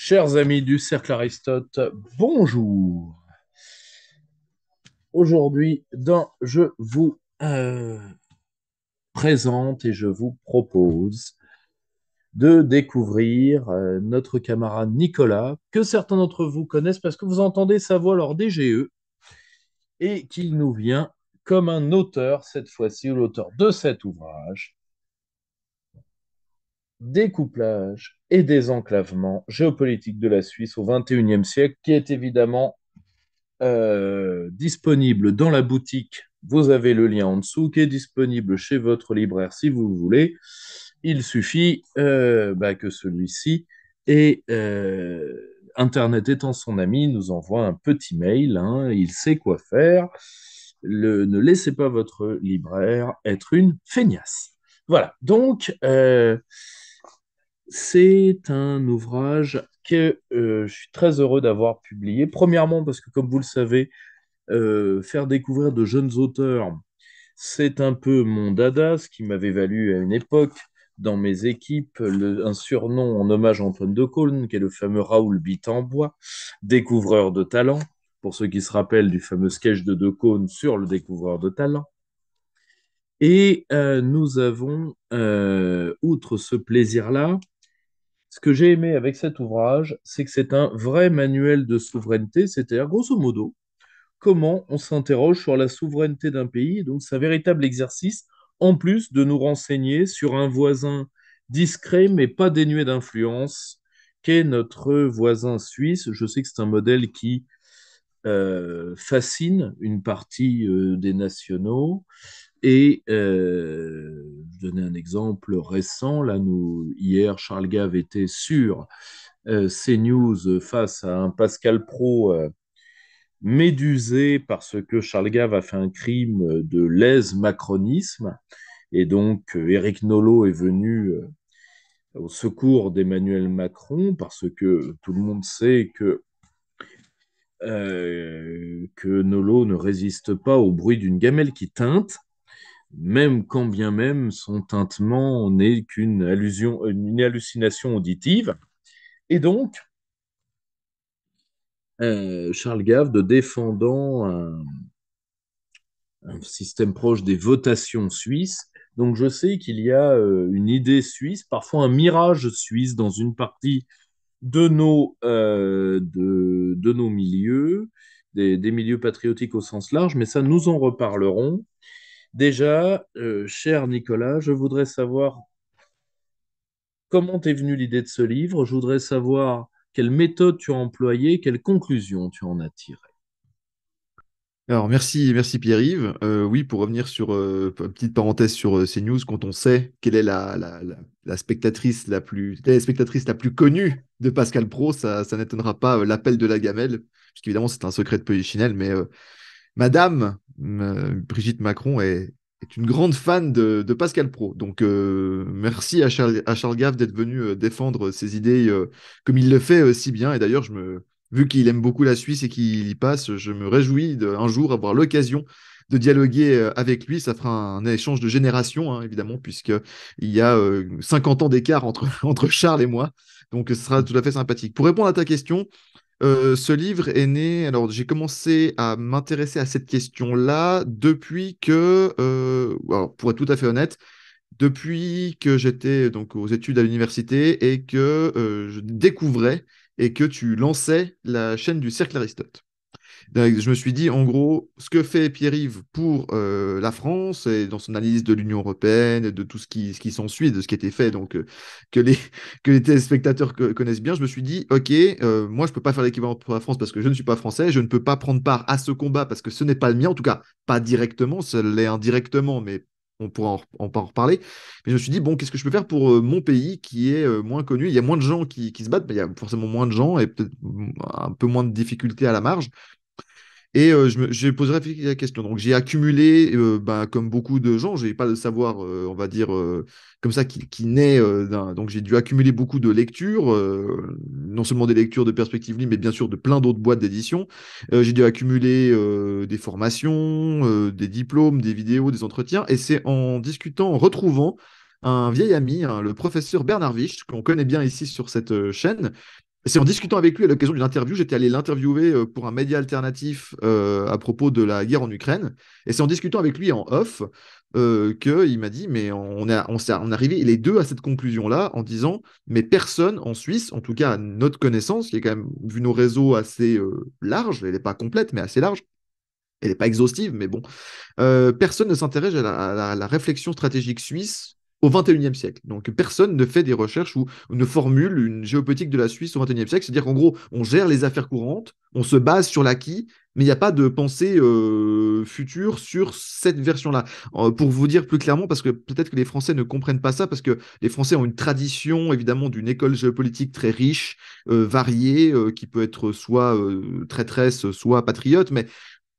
Chers amis du Cercle Aristote, bonjour. Aujourd'hui, je vous présente et je vous propose de découvrir notre camarade Nicolas, que certains d'entre vous connaissent parce que vous entendez sa voix lors des GE, et qu'il nous vient comme un auteur, cette fois-ci, ou l'auteur de cet ouvrage, Découplage et désenclavement géopolitique de la Suisse au XXIe siècle, qui est évidemment disponible dans la boutique. Vous avez le lien en dessous qui est disponible chez votre libraire si vous le voulez. Il suffit que celui-ci et Internet étant son ami, nous envoie un petit mail. Hein, il sait quoi faire. Ne laissez pas votre libraire être une feignasse. Voilà. Donc, c'est un ouvrage que je suis très heureux d'avoir publié. Premièrement, parce que, comme vous le savez, faire découvrir de jeunes auteurs, c'est un peu mon dada, ce qui m'avait valu à une époque, dans mes équipes, un surnom en hommage à Antoine de Caunes, qui est le fameux Raoul Bitambois, découvreur de talent, pour ceux qui se rappellent du fameux sketch de Caunes sur le découvreur de talent. Et nous avons, outre ce plaisir-là, ce que j'ai aimé avec cet ouvrage, c'est que c'est un vrai manuel de souveraineté, c'est-à-dire, grosso modo, comment on s'interroge sur la souveraineté d'un pays. Donc, c'est un véritable exercice, en plus de nous renseigner sur un voisin discret, mais pas dénué d'influence, qu'est notre voisin suisse. Je sais que c'est un modèle qui fascine une partie des nationaux. Et je donnais un exemple récent. Là, hier, Charles Gave était sur CNews face à un Pascal Pro médusé parce que Charles Gave a fait un crime de lèse-macronisme. Et donc, Éric Nolot est venu au secours d'Emmanuel Macron parce que tout le monde sait que Nolot ne résiste pas au bruit d'une gamelle qui teinte, même quand bien même son tintement n'est qu'une allusion, une hallucination auditive. Et donc, Charles Gave, de défendant un système proche des votations suisses. Donc je sais qu'il y a une idée suisse, parfois un mirage suisse dans une partie de nos milieux, des milieux patriotiques au sens large, mais ça, nous en reparlerons. Déjà, cher Nicolas, je voudrais savoir comment t'es venue l'idée de ce livre, je voudrais savoir quelle méthode tu as employée, quelles conclusions tu en as tirées. Alors, merci Pierre-Yves. Oui, pour revenir sur une petite parenthèse sur CNews, quand on sait quelle est la spectatrice la plus connue de Pascal Pro, ça n'étonnera pas l'appel de la gamelle, puisqu'évidemment c'est un secret de Polichinelle, mais Madame Brigitte Macron est une grande fan de Pascal Pro. Donc, merci à Charles Gave d'être venu défendre ses idées comme il le fait si bien. Et d'ailleurs, vu qu'il aime beaucoup la Suisse et qu'il y passe, je me réjouis un jour avoir l'occasion de dialoguer avec lui. Ça fera un échange de génération, hein, évidemment, puisqu'il y a 50 ans d'écart entre Charles et moi. Donc, ce sera tout à fait sympathique. Pour répondre à ta question, ce livre est né. Alors, j'ai commencé à m'intéresser à cette question-là depuis alors, pour être tout à fait honnête, depuis que j'étais donc aux études à l'université et que je découvrais et que tu lançais la chaîne du Cercle Aristote. Donc, je me suis dit, en gros, ce que fait Pierre-Yves pour la France et dans son analyse de l'Union européenne et de tout ce qui s'ensuit, de ce qui a été fait, donc que les, que les téléspectateurs connaissent bien, je me suis dit, ok, moi je peux pas faire l'équivalent pour la France parce que je ne suis pas français, je ne peux pas prendre part à ce combat parce que ce n'est pas le mien, en tout cas pas directement, ça l'est indirectement, mais on pourra en reparler. Mais je me suis dit, bon, qu'est-ce que je peux faire pour mon pays qui est moins connu? Il y a moins de gens qui se battent, mais il y a forcément moins de gens et peut-être un peu moins de difficultés à la marge. Et j'ai posé la question. Donc, j'ai accumulé, comme beaucoup de gens, j'ai pas de savoir, on va dire, comme ça, qui naît Donc, j'ai dû accumuler beaucoup de lectures, non seulement des lectures de Perspective Libre, mais bien sûr de plein d'autres boîtes d'édition. J'ai dû accumuler des formations, des diplômes, des vidéos, des entretiens. Et c'est en discutant, en retrouvant un vieil ami, hein, le professeur Bernard Wicht, qu'on connaît bien ici sur cette chaîne, C'est en discutant avec lui à l'occasion d'une interview, j'étais allé l'interviewer pour un média alternatif à propos de la guerre en Ukraine. Et c'est en discutant avec lui en off qu'il m'a dit, mais on est arrivé les deux à cette conclusion-là en disant, mais personne en Suisse, en tout cas à notre connaissance, qui est quand même, vu nos réseaux assez larges, elle n'est pas complète, mais assez large, elle n'est pas exhaustive, mais bon, personne ne s'intéresse à la réflexion stratégique suisse au XXIe siècle. Donc personne ne fait des recherches ou ne formule une géopolitique de la Suisse au XXIe siècle. C'est-à-dire qu'en gros, on gère les affaires courantes, on se base sur l'acquis, mais il n'y a pas de pensée future sur cette version-là. Pour vous dire plus clairement, parce que peut-être que les Français ne comprennent pas ça, parce que les Français ont une tradition évidemment d'une école géopolitique très riche, variée, qui peut être soit traîtresse, soit patriote, mais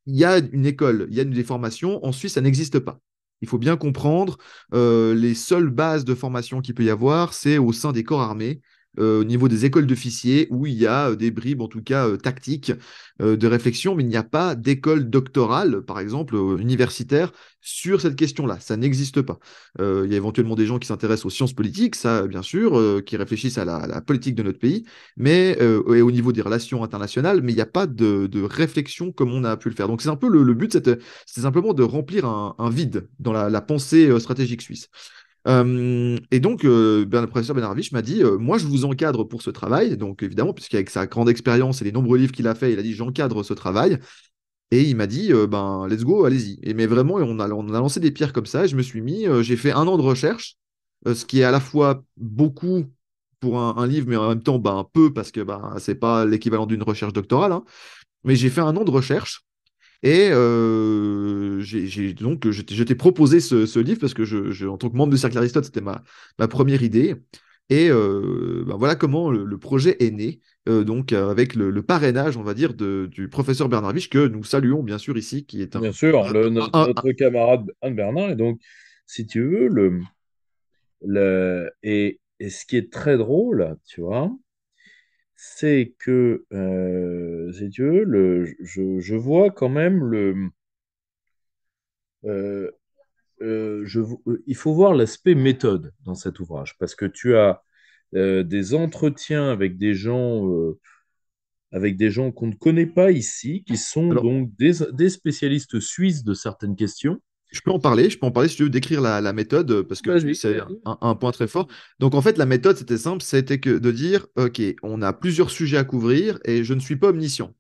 il y a une école, il y a des formations. En Suisse, ça n'existe pas. Il faut bien comprendre, les seules bases de formation qu'il peut y avoir, c'est au sein des corps armés, au niveau des écoles d'officiers, où il y a des bribes, en tout cas tactiques, de réflexion, mais il n'y a pas d'école doctorale, par exemple, universitaire, sur cette question-là. Ça n'existe pas. Il y a éventuellement des gens qui s'intéressent aux sciences politiques, ça, bien sûr, qui réfléchissent à la politique de notre pays, mais et au niveau des relations internationales, mais il n'y a pas de réflexion comme on a pu le faire. Donc c'est un peu le but, c'est simplement de remplir un vide dans la pensée stratégique suisse. Et donc, le professeur Benarvich m'a dit, moi, je vous encadre pour ce travail. Donc, évidemment, puisqu'avec sa grande expérience et les nombreux livres qu'il a fait, il a dit, j'encadre ce travail. Et il m'a dit, ben, let's go, allez-y. Et mais vraiment, on a lancé des pierres comme ça. Et je me suis mis, j'ai fait un an de recherche, ce qui est à la fois beaucoup pour un livre, mais en même temps, ben, peu, parce que ben, c'est pas l'équivalent d'une recherche doctorale, hein. Mais j'ai fait un an de recherche. Et donc, je t'ai proposé ce livre parce que en tant que membre du Cercle Aristote, c'était ma première idée. Et ben voilà comment le projet est né, donc avec le parrainage, on va dire, du professeur Bernard Wich, que nous saluons bien sûr ici, qui est Bien sûr, un- notre camarade Anne Bernard. Et donc, si tu veux, et ce qui est très drôle, tu vois, c'est que, si tu veux, je vois quand même euh, il faut voir l'aspect méthode dans cet ouvrage, parce que tu as des entretiens avec des gens qu'on ne connaît pas ici, qui sont alors, donc des spécialistes suisses de certaines questions. je peux en parler si tu veux décrire la méthode, parce que Vas-y, c'est vas-y. un point très fort. Donc en fait, la méthode, c'était simple, c'était que de dire, OK, on a plusieurs sujets à couvrir et je ne suis pas omniscient.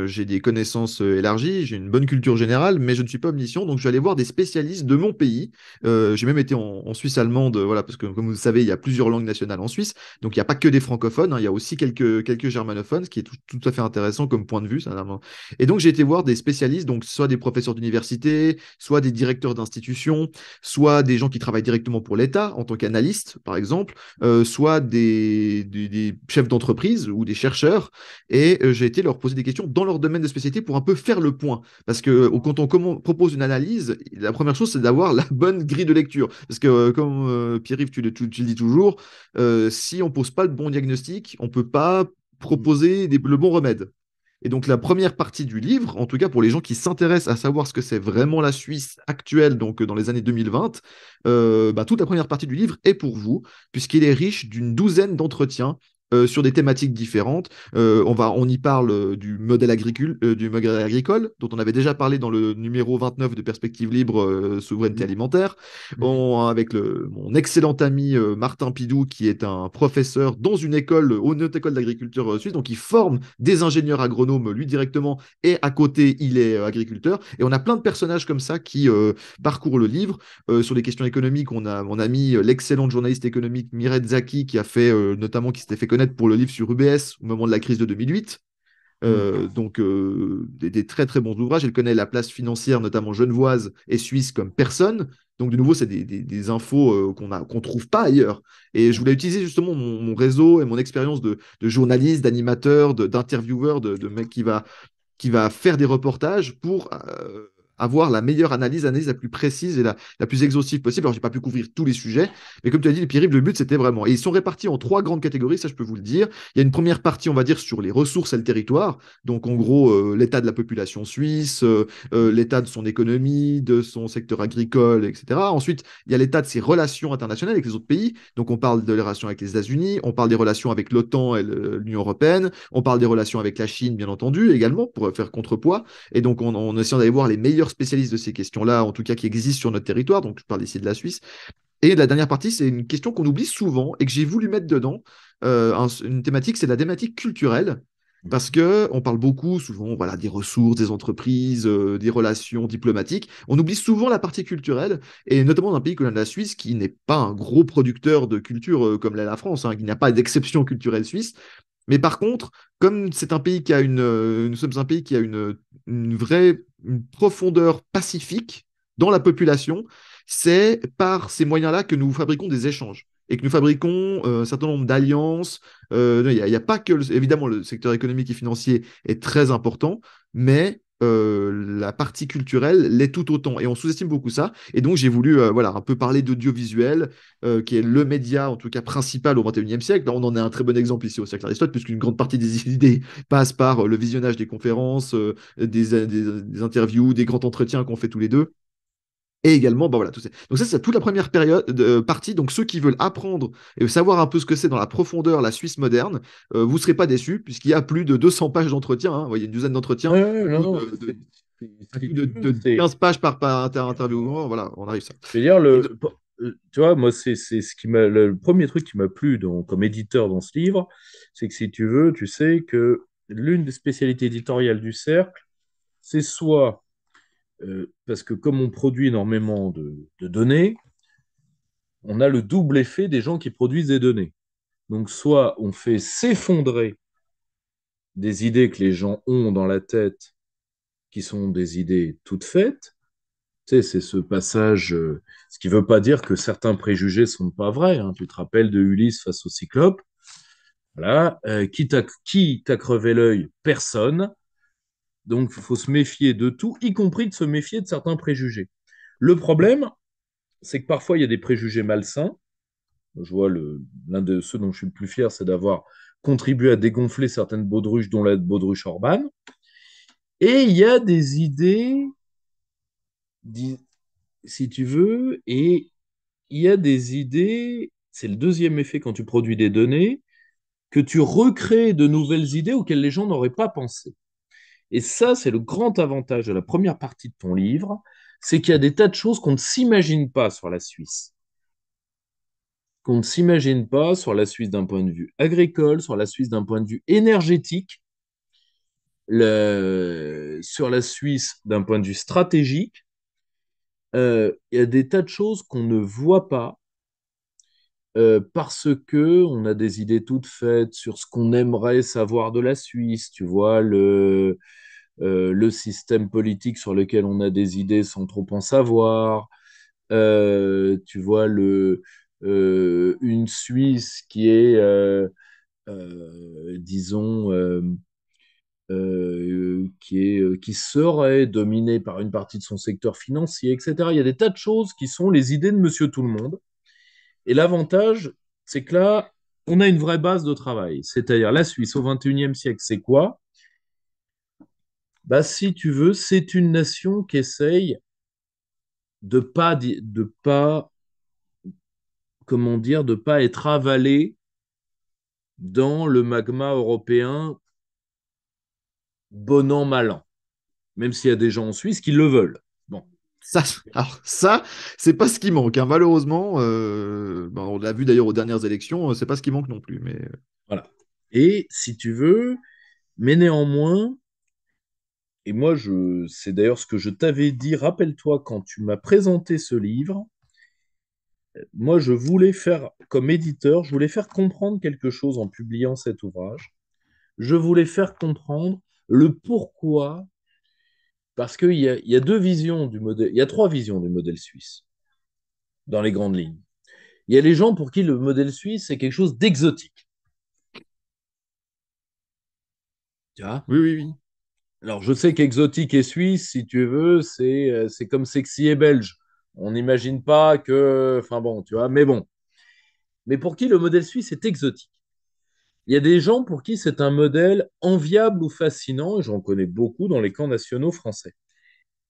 J'ai des connaissances élargies, j'ai une bonne culture générale, mais je ne suis pas omniscient, donc je vais aller voir des spécialistes de mon pays. J'ai même été en Suisse allemande, voilà, parce que comme vous le savez, il y a plusieurs langues nationales en Suisse, donc il n'y a pas que des francophones, hein, il y a aussi quelques germanophones, ce qui est tout à fait intéressant comme point de vue. Et donc j'ai été voir des spécialistes, donc soit des professeurs d'université, soit des directeurs d'institutions, soit des gens qui travaillent directement pour l'État en tant qu'analystes, par exemple, soit des chefs d'entreprise ou des chercheurs. Et j'ai été leur poser des questions dans leur domaine de spécialité pour un peu faire le point. Parce que quand on propose une analyse, la première chose, c'est d'avoir la bonne grille de lecture. Parce que, comme Pierre-Yves, tu le dis toujours, si on pose pas le bon diagnostic, on peut pas proposer le bon remède. Et donc la première partie du livre, en tout cas pour les gens qui s'intéressent à savoir ce que c'est vraiment la Suisse actuelle, donc dans les années 2020, bah, toute la première partie du livre est pour vous, puisqu'il est riche d'une douzaine d'entretiens sur des thématiques différentes. On y parle du modèle agricole, dont on avait déjà parlé dans le numéro 29 de Perspectives libres, souveraineté alimentaire, avec mon excellent ami Martin Pidou, qui est un professeur dans une école, haute école d'agriculture suisse, donc il forme des ingénieurs agronomes lui directement, et à côté, il est agriculteur. Et on a plein de personnages comme ça qui parcourent le livre. Sur les questions économiques, on a mon ami, l'excellente journaliste économique Mireille Zaki, qui s'était fait connaître pour le livre sur UBS au moment de la crise de 2008. Donc des très très bons ouvrages. Elle connaît la place financière, notamment genevoise et suisse, comme personne. Donc de nouveau, c'est des infos qu'on trouve pas ailleurs. Et je voulais utiliser justement mon réseau et mon expérience de journaliste, d'animateur, d'intervieweur, de mec qui va faire des reportages pour avoir la meilleure analyse la plus précise et la plus exhaustive possible. Alors, j'ai pas pu couvrir tous les sujets, mais comme tu as dit, les Pierre-Yves, le but, c'était vraiment. Et ils sont répartis en trois grandes catégories, ça, je peux vous le dire. Il y a une première partie, on va dire, sur les ressources et le territoire. Donc, en gros, l'état de la population suisse, l'état de son économie, de son secteur agricole, etc. Ensuite, il y a l'état de ses relations internationales avec les autres pays. Donc, on parle de les relations avec les États-Unis, on parle des relations avec l'OTAN et l'Union européenne, on parle des relations avec la Chine, bien entendu, également, pour faire contrepoids. Et donc, en essayant d'aller voir les meilleurs spécialistes de ces questions-là, en tout cas qui existent sur notre territoire. Donc, je parle ici de la Suisse. Et la dernière partie, c'est une question qu'on oublie souvent et que j'ai voulu mettre dedans. Une thématique, c'est la thématique culturelle. Parce que on parle beaucoup, souvent, voilà, des ressources, des entreprises, des relations diplomatiques. On oublie souvent la partie culturelle, et notamment dans un pays comme la Suisse, qui n'est pas un gros producteur de culture comme l'est la France, hein, qui n'a pas d'exception culturelle suisse. Mais par contre, comme c'est un pays qui a nous sommes un pays qui a une profondeur pacifique dans la population, c'est par ces moyens-là que nous fabriquons des échanges et que nous fabriquons un certain nombre d'alliances. Il y a pas que, évidemment, le secteur économique et financier est très important, mais la partie culturelle l'est tout autant. Et on sous-estime beaucoup ça. Et donc, j'ai voulu voilà, un peu parler d'audiovisuel, qui est le média, en tout cas principal au XXIe siècle. Là, on en a un très bon exemple ici au siècle Aristote, puisqu'une grande partie des idées passe par le visionnage des conférences, des interviews, des grands entretiens qu'on fait tous les deux. Et également, bah voilà, tout ça. Donc ça, c'est toute la première période, partie. Donc ceux qui veulent apprendre et savoir un peu ce que c'est dans la profondeur la Suisse moderne, vous ne serez pas déçus, puisqu'il y a plus de 200 pages d'entretien. Hein. Vous voyez, une douzaine d'entretiens, Ouais, ouais, un non, coup non, un coup si tu veux, de 15 pages par interview. Voilà, on arrive ça. je veux dire, Et donc, tu vois, moi, c'est ce qui m'a, le premier truc qui m'a plu comme éditeur dans ce livre, c'est que si tu veux, tu sais que l'une des spécialités éditoriales du Cercle, c'est soit, parce que comme on produit énormément de données, on a le double effet des gens qui produisent des données. Donc, soit on fait s'effondrer des idées que les gens ont dans la tête, qui sont des idées toutes faites. Tu sais, c'est ce passage, ce qui ne veut pas dire que certains préjugés ne sont pas vrais. Hein. Tu te rappelles de Ulysse face au Cyclope. Voilà. Qui t'a crevé l'œil? Personne. Donc, il faut se méfier de tout, y compris de se méfier de certains préjugés. Le problème, c'est que parfois, il y a des préjugés malsains. Je vois l'un de ceux dont je suis le plus fier, c'est d'avoir contribué à dégonfler certaines baudruches, dont la baudruche Orban. Et il y a des idées, si tu veux, et il y a des idées, c'est le deuxième effet quand tu produis des données, que tu recrées de nouvelles idées auxquelles les gens n'auraient pas pensé. Et ça, c'est le grand avantage de la première partie de ton livre, c'est qu'il y a des tas de choses qu'on ne s'imagine pas sur la Suisse, qu'on ne s'imagine pas sur la Suisse d'un point de vue agricole, sur la Suisse d'un point de vue énergétique, sur la Suisse d'un point de vue stratégique. Il y a des tas de choses qu'on ne voit pas parce que on a des idées toutes faites sur ce qu'on aimerait savoir de la Suisse, tu vois, le système politique sur lequel on a des idées sans trop en savoir, tu vois, une Suisse qui est, disons, qui serait dominée par une partie de son secteur financier, etc. Il y a des tas de choses qui sont les idées de Monsieur Tout-le-Monde. Et l'avantage, c'est que là, on a une vraie base de travail. C'est-à-dire, la Suisse au XXIe siècle, c'est quoi? Bah, si tu veux, c'est une nation qui essaye de pas, comment dire, de pas être avalée dans le magma européen bon an, mal an. Même s'il y a des gens en Suisse qui le veulent. Bon, ça, alors ça, c'est pas ce qui manque. Hein. Malheureusement, on l'a vu d'ailleurs aux dernières élections, c'est pas ce qui manque non plus. Mais voilà. Et si tu veux, mais néanmoins, et moi, c'est d'ailleurs ce que je t'avais dit, rappelle-toi, quand tu m'as présenté ce livre, moi, je voulais faire, comme éditeur, je voulais faire comprendre quelque chose en publiant cet ouvrage. Je voulais faire comprendre le pourquoi, parce qu'il y a deux visions du modèle, il y a trois visions du modèle suisse, dans les grandes lignes. Il y a les gens pour qui le modèle suisse, c'est quelque chose d'exotique. Tu vois? oui, oui, oui. Alors, je sais qu'exotique et suisse, si tu veux, c'est comme sexy et belge. On n'imagine pas que. Enfin bon, tu vois, mais bon. Mais pour qui le modèle suisse est exotique? Il y a des gens pour qui c'est un modèle enviable ou fascinant, et j'en connais beaucoup dans les camps nationaux français.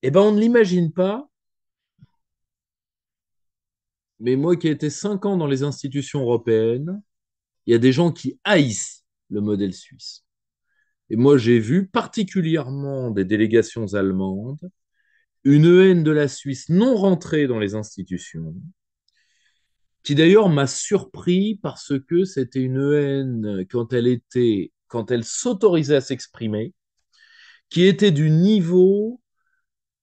Eh ben, on ne l'imagine pas, mais moi qui ai été 5 ans dans les institutions européennes, il y a des gens qui haïssent le modèle suisse. Et moi, j'ai vu particulièrement des délégations allemandes, une haine de la Suisse non rentrée dans les institutions, qui d'ailleurs m'a surpris parce que c'était une haine quand elle s'autorisait à s'exprimer, qui était du niveau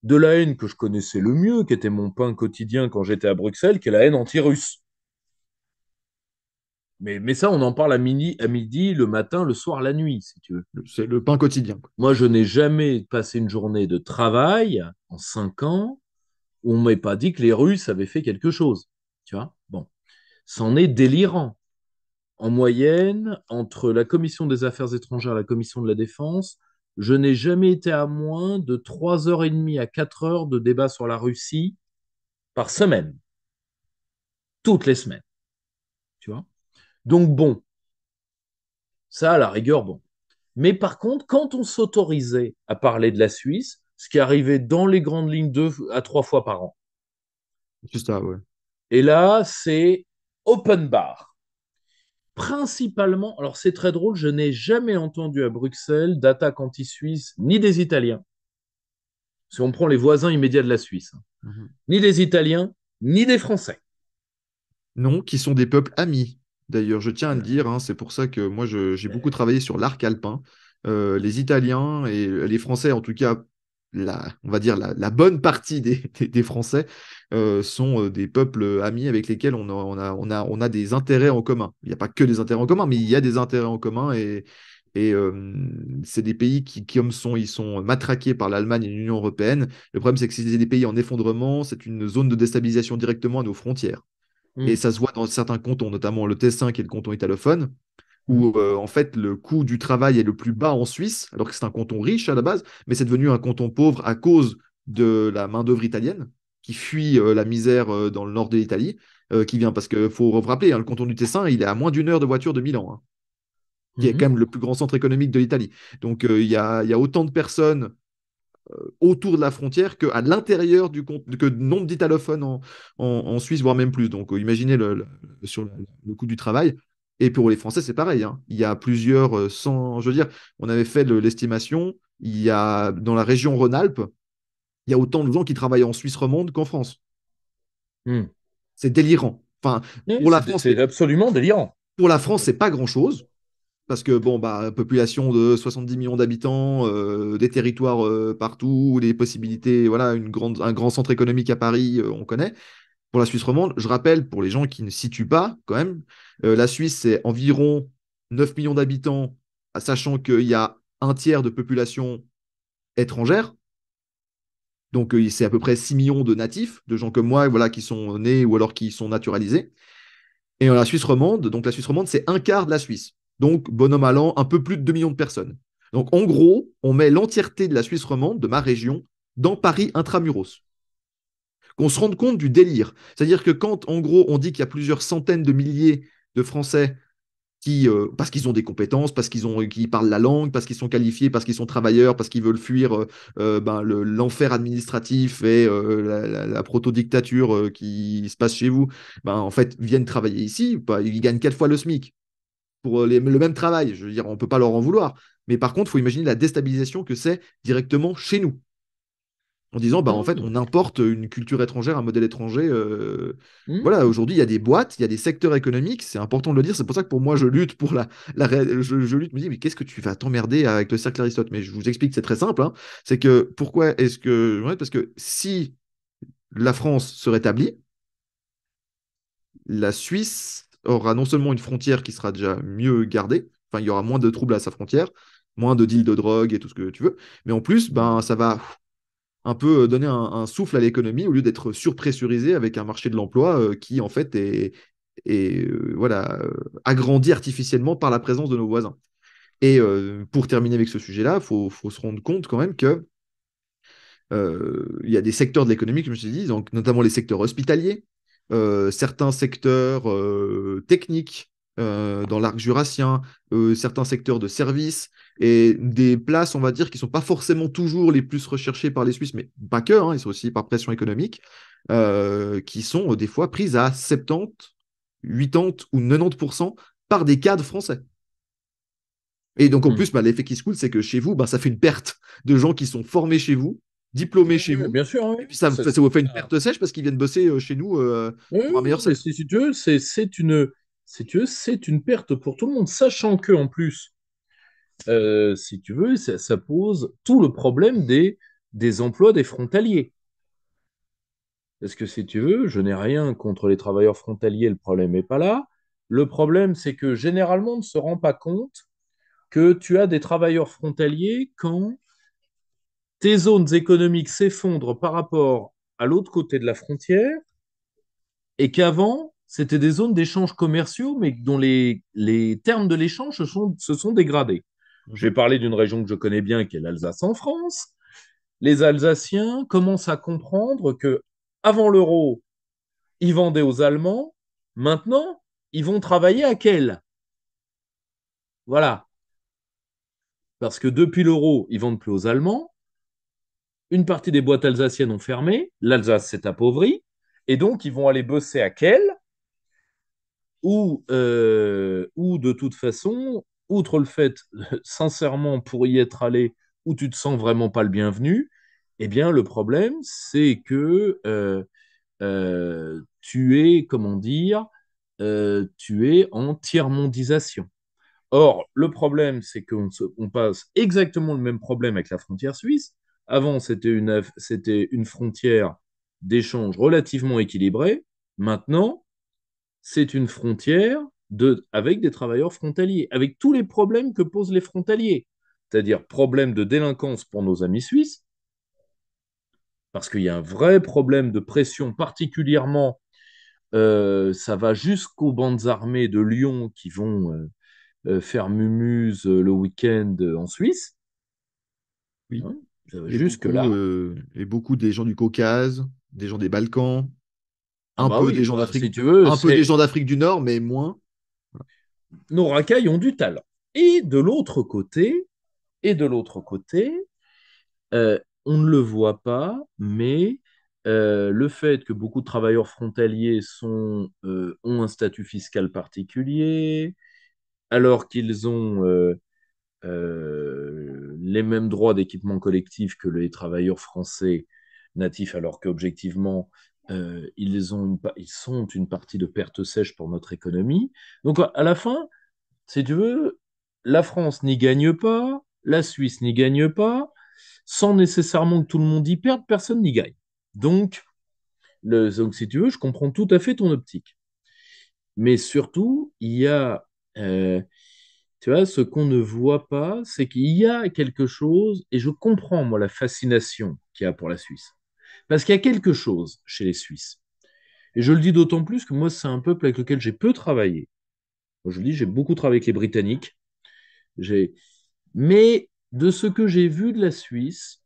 de la haine que je connaissais le mieux, qui était mon pain quotidien quand j'étais à Bruxelles, qui est la haine anti-russe. Mais ça, on en parle à midi, le matin, le soir, la nuit, si tu veux. C'est le pain quotidien, quoi. Moi, je n'ai jamais passé une journée de travail en 5 ans où on m'ait pas dit que les Russes avaient fait quelque chose. Tu vois. Bon, c'en est délirant. En moyenne, entre la commission des affaires étrangères et la commission de la défense, je n'ai jamais été à moins de 3 heures et demie à 4 heures de débat sur la Russie par semaine, toutes les semaines. Tu vois. Donc bon, ça à la rigueur, bon. Mais par contre, quand on s'autorisait à parler de la Suisse, ce qui arrivait dans les grandes lignes 2 à 3 fois par an, C'est ça, ouais. et là, c'est open bar. Principalement, alors c'est très drôle, je n'ai jamais entendu à Bruxelles d'attaque anti-suisse, ni des Italiens, si on prend les voisins immédiats de la Suisse, hein, Mhm. ni des Italiens, ni des Français. Non, qui sont des peuples amis. D'ailleurs, je tiens à le Voilà. dire, hein, c'est pour ça que moi, j'ai beaucoup travaillé sur l'arc alpin. Les Italiens et les Français, en tout cas, on va dire la bonne partie des Français, sont des peuples amis avec lesquels on a des intérêts en commun. Il n'y a pas que des intérêts en commun, mais il y a des intérêts en commun et c'est des pays qui, comme ils sont matraqués par l'Allemagne et l'Union européenne. Le problème, c'est que c'est des pays en effondrement, c'est une zone de déstabilisation directement à nos frontières. Et Hum, ça se voit dans certains cantons, notamment le Tessin, qui est le canton italophone, hum, où en fait le coût du travail est le plus bas en Suisse, alors que c'est un canton riche à la base, mais c'est devenu un canton pauvre à cause de la main-d'œuvre italienne, qui fuit la misère dans le nord de l'Italie, qui vient, parce qu'il faut vous rappeler, hein, le canton du Tessin, il est à moins d'1 heure de voiture de Milan, hein, qui est quand hum. même le plus grand centre économique de l'Italie. Donc il y a autant de personnes autour de la frontière qu'à l'intérieur que nombre d'italophones en Suisse, voire même plus. Donc, imaginez sur le coût du travail. Et pour les Français, c'est pareil, hein. Il y a plusieurs cent, je veux dire, on avait fait l'estimation, il y a dans la région Rhône-Alpes, il y a autant de gens qui travaillent en Suisse romande qu'en France. Hum. C'est délirant. Enfin, Oui, pour la France, c'est absolument délirant. c'est pas grand-chose. Parce que, bon, bah, population de 70 millions d'habitants, des territoires partout, des possibilités, voilà, un grand centre économique à Paris, on connaît. Pour la Suisse romande, je rappelle, pour les gens qui ne situent pas, quand même, la Suisse, c'est environ 9 millions d'habitants, sachant qu'il y a un tiers de population étrangère. Donc, c'est à peu près 6 millions de natifs, de gens comme moi, voilà, qui sont nés ou alors qui sont naturalisés. Et la Suisse romande, donc la Suisse romande, c'est un quart de la Suisse. Donc, bonhomme allant, un peu plus de 2 millions de personnes. Donc, en gros, on met l'entièreté de la Suisse romande, de ma région, dans Paris intramuros. Qu'on se rende compte du délire. C'est-à-dire que quand, en gros, on dit qu'il y a plusieurs centaines de milliers de Français parce qu'ils ont des compétences, qu'ils parlent la langue, parce qu'ils sont qualifiés, parce qu'ils sont travailleurs, parce qu'ils veulent fuir ben, l'enfer administratif et la proto-dictature qui se passe chez vous, ben, en fait, viennent travailler ici. Bah, ils gagnent 4 fois le SMIC pour le même travail. Je veux dire, on ne peut pas leur en vouloir. Mais par contre, il faut imaginer la déstabilisation que c'est directement chez nous en disant, bah, en fait, Hum, on importe une culture étrangère, un modèle étranger. Voilà, hum. aujourd'hui, il y a des boîtes, il y a des secteurs économiques, c'est important de le dire. C'est pour ça que pour moi, je lutte pour je lutte, me dis, mais qu'est-ce que tu vas t'emmerder avec le cercle Aristote? Mais je vous explique, c'est très simple, hein. C'est que pourquoi est-ce que. Ouais, parce que si la France se rétablit, la Suisse aura non seulement une frontière qui sera déjà mieux gardée, enfin, il y aura moins de troubles à sa frontière, moins de deals de drogue et tout ce que tu veux, mais en plus, ben, ça va un peu donner un souffle à l'économie au lieu d'être surpressurisé avec un marché de l'emploi qui en fait est voilà, agrandi artificiellement par la présence de nos voisins. Et pour terminer avec ce sujet-là, faut se rendre compte quand même que il y a des secteurs de l'économie, comme je t'ai dit, donc notamment les secteurs hospitaliers, certains secteurs techniques dans l'arc jurassien, certains secteurs de services et des places, on va dire, qui sont pas forcément toujours les plus recherchées par les Suisses, mais pas que, hein, ils sont aussi par pression économique, qui sont des fois prises à 70, 80 ou 90% par des cadres français. Et donc, en Hmm. plus, bah, l'effet qui se coule, c'est que chez vous, bah, ça fait une perte de gens qui sont formés chez vous, diplômés chez Oui, vous. bien sûr, Et oui. puis, ça vous fait une perte sèche parce qu'ils viennent bosser chez nous Oui, pour un oui, meilleur non, mais salaire. si tu veux, si tu veux, c'est une perte pour tout le monde, sachant que en plus, si tu veux, ça pose tout le problème des emplois des frontaliers. Parce que si tu veux, je n'ai rien contre les travailleurs frontaliers, le problème n'est pas là. Le problème, c'est que généralement, on ne se rend pas compte que tu as des travailleurs frontaliers quand tes zones économiques s'effondrent par rapport à l'autre côté de la frontière et qu'avant, c'était des zones d'échanges commerciaux, mais dont les termes de l'échange se sont dégradés. Je Mhm. vais parler d'une région que je connais bien, qui est l'Alsace en France. Les Alsaciens commencent à comprendre que avant l'euro, ils vendaient aux Allemands. Maintenant, ils vont travailler à quel? Voilà. Parce que depuis l'euro, ils vendent plus aux Allemands. Une partie des boîtes alsaciennes ont fermé. L'Alsace s'est appauvrie. Et donc, ils vont aller bosser à quel? Ou de toute façon, outre le fait, sincèrement, pour y être allé, où tu te sens vraiment pas le bienvenu, eh bien, le problème, c'est que tu es, comment dire, tu es en tiers-mondisation. Or, le problème, c'est on passe exactement le même problème avec la frontière suisse. Avant, c'était une frontière d'échange relativement équilibrée. Maintenant, c'est une frontière avec des travailleurs frontaliers, avec tous les problèmes que posent les frontaliers. C'est-à-dire problème de délinquance pour nos amis suisses, parce qu'il y a un vrai problème de pression, particulièrement, ça va jusqu'aux bandes armées de Lyon qui vont faire mumuse le week-end en Suisse. Oui. Hein, ça va jusque-là. Et beaucoup des gens du Caucase, des gens des Balkans, Ah un bah peu des oui, gens bah, d'Afrique, si tu veux, un peu des gens d'Afrique du Nord, mais moins. nos racailles ont du talent. Et de l'autre côté, et de l'autre côté, on ne le voit pas, mais le fait que beaucoup de travailleurs frontaliers ont un statut fiscal particulier, alors qu'ils ont les mêmes droits d'équipement collectif que les travailleurs français natifs, alors qu'objectivement, ils sont une partie de perte sèche pour notre économie. Donc à la fin, si tu veux, la France n'y gagne pas, la Suisse n'y gagne pas, sans nécessairement que tout le monde y perde, personne n'y gagne. Donc, donc, si tu veux, je comprends tout à fait ton optique. Mais surtout, il y a, euh, tu vois, ce qu'on ne voit pas, c'est qu'il y a quelque chose, et je comprends, moi, la fascination qu'il y a pour la Suisse. Parce qu'il y a quelque chose chez les Suisses. Et je le dis d'autant plus que moi, c'est un peuple avec lequel j'ai peu travaillé. Moi, je le dis, j'ai beaucoup travaillé avec les Britanniques. J'ai... Mais de ce que j'ai vu de la Suisse,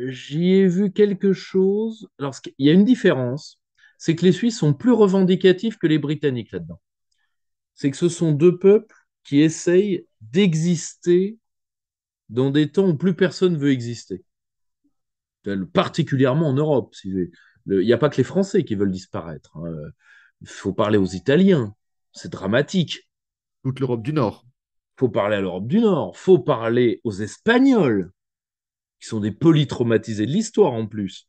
j'y ai vu quelque chose. Alors, il y a une différence, c'est que les Suisses sont plus revendicatifs que les Britanniques là-dedans. C'est que ce sont deux peuples qui essayent d'exister dans des temps où plus personne veut exister. Particulièrement en Europe. Il n'y a pas que les Français qui veulent disparaître. Hein. Il faut parler aux Italiens. C'est dramatique. Toute l'Europe du Nord. Il faut parler à l'Europe du Nord. Il faut parler aux Espagnols, qui sont des polytraumatisés de l'histoire en plus.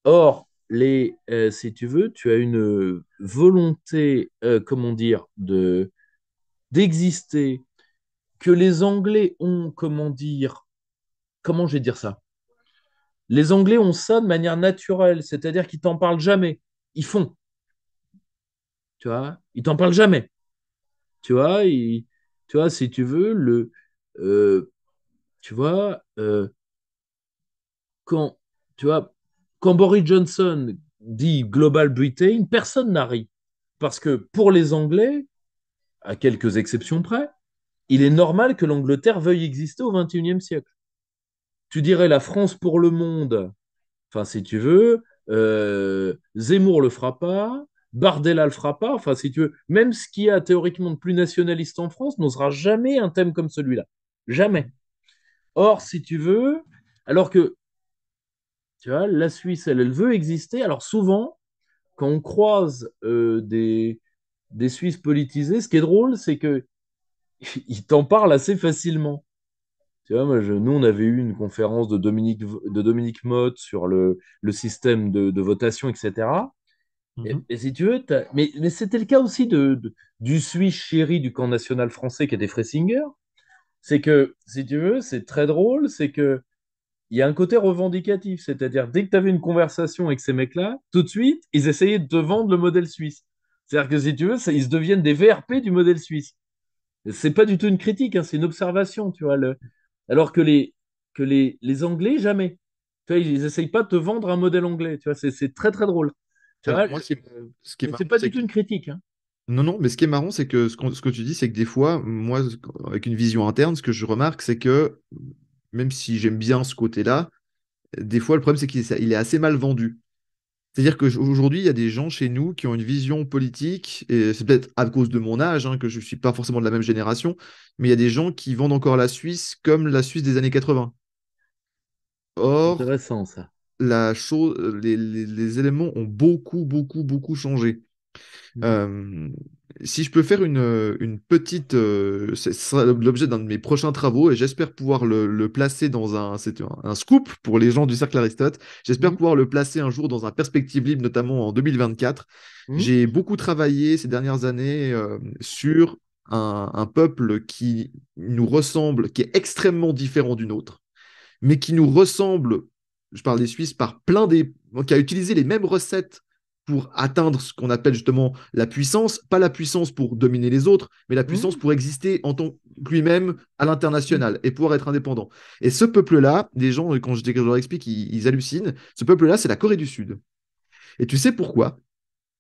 Or, si tu veux, tu as une volonté, comment dire, d'exister, que les Anglais ont, comment dire, comment je vais dire ça? Les Anglais ont ça de manière naturelle, c'est-à-dire qu'ils t'en parlent jamais. Ils font, tu vois, ils t'en parlent jamais. Tu vois, tu vois, si tu veux, euh, tu vois, quand, tu vois, quand Boris Johnson dit Global Britain, personne n'a ri. Parce que pour les Anglais, à quelques exceptions près, il est normal que l'Angleterre veuille exister au XXIe siècle. Tu dirais la France pour le monde, enfin, si tu veux, Zemmour le fera pas, Bardella le fera pas, enfin, si tu veux, même ce qu'il y a théoriquement de plus nationaliste en France n'osera jamais un thème comme celui-là. Jamais. Or, si tu veux, alors que, tu vois, la Suisse, elle veut exister, alors souvent, quand on croise des Suisses politisés, ce qui est drôle, c'est que ils t'en parlent assez facilement. Tu vois, nous, on avait eu une conférence de Dominique Motte sur le système de votation, etc. Mhm. Et si tu veux, mais c'était le cas aussi du Suisse chéri du camp national français qui était Fressinger. C'est que, si tu veux, c'est très drôle, c'est que il y a un côté revendicatif. C'est-à-dire, dès que tu avais une conversation avec ces mecs-là, tout de suite, ils essayaient de te vendre le modèle suisse. C'est-à-dire que, si tu veux, ils se deviennent des VRP du modèle suisse. C'est pas du tout une critique, hein, c'est une observation, tu vois. Alors que les Anglais, jamais. Tu vois, ils essayent pas de te vendre un modèle anglais. Tu vois, c'est très, très drôle. Tu Alors, vois, moi, ce qui est mais c'est marrant, pas c'est du que tout une critique, hein. non, non, mais ce qui est marrant, c'est que ce que tu dis, c'est que des fois, moi, avec une vision interne, ce que je remarque, c'est que même si j'aime bien ce côté-là, des fois, le problème, c'est qu'il est assez mal vendu. C'est-à-dire qu'aujourd'hui, il y a des gens chez nous qui ont une vision politique, et c'est peut-être à cause de mon âge, hein, que je ne suis pas forcément de la même génération, mais il y a des gens qui vendent encore la Suisse comme la Suisse des années 80. Or, Intéressant, ça. les éléments ont beaucoup, beaucoup, beaucoup changé. Mhm. Euh, Si je peux faire une petite, ce sera l'objet d'un de mes prochains travaux et j'espère pouvoir le placer dans c'est un scoop pour les gens du cercle Aristote. J'espère Mhm. pouvoir le placer un jour dans un perspective libre, notamment en 2024. Mhm. J'ai beaucoup travaillé ces dernières années sur un peuple qui nous ressemble, qui est extrêmement différent du nôtre, mais qui nous ressemble, je parle des Suisses, par plein des, qui a utilisé les mêmes recettes pour atteindre ce qu'on appelle justement la puissance, pas la puissance pour dominer les autres, mais la puissance Mhm. pour exister en tant que lui-même à Mhm. l'international et pouvoir être indépendant. Et ce peuple-là, les gens, quand je leur explique, ils hallucinent. Ce peuple-là, c'est la Corée du Sud. Et tu sais pourquoi?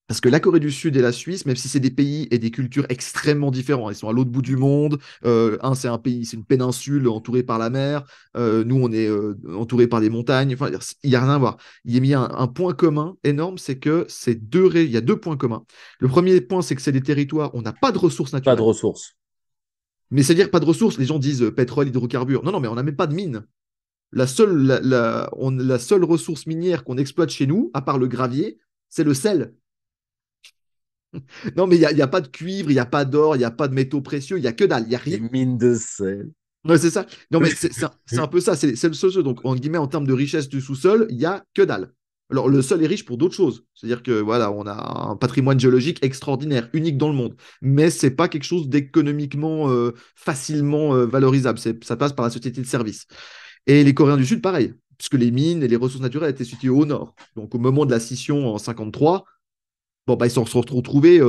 Parce que la Corée du Sud et la Suisse, même si c'est des pays et des cultures extrêmement différents, ils sont à l'autre bout du monde. C'est un pays, c'est une péninsule entourée par la mer. Nous, on est entouré par des montagnes. Enfin, il n'y a rien à voir. Il y a un point commun énorme, c'est que il y a deux points communs. Le premier point, c'est que c'est des territoires où on n'a pas de ressources Pas de naturelles. ressources. Mais c'est-à-dire pas de ressources. Les gens disent pétrole, hydrocarbures. Non, non, mais on n'a même pas de mines. La seule ressource minière qu'on exploite chez nous, à part le gravier, c'est le sel. Non, mais il y a pas de cuivre, il n'y a pas d'or, il n'y a pas de métaux précieux, il n'y a que dalle, il n'y a Les rien. mines de sel. Ouais, c'est ça. Non, mais c'est un peu ça, c'est le seul jeu. Donc, en guillemets, en termes de richesse du sous-sol, il n'y a que dalle. Alors, le sol est riche pour d'autres choses. C'est-à-dire que, voilà, on a un patrimoine géologique extraordinaire, unique dans le monde. Mais c'est pas quelque chose d'économiquement facilement valorisable. Ça passe par la société de service. Et les Coréens du Sud, pareil, puisque les mines et les ressources naturelles étaient situées au nord. Donc, au moment de la scission en 53, bon, bah, ils se sont retrouvés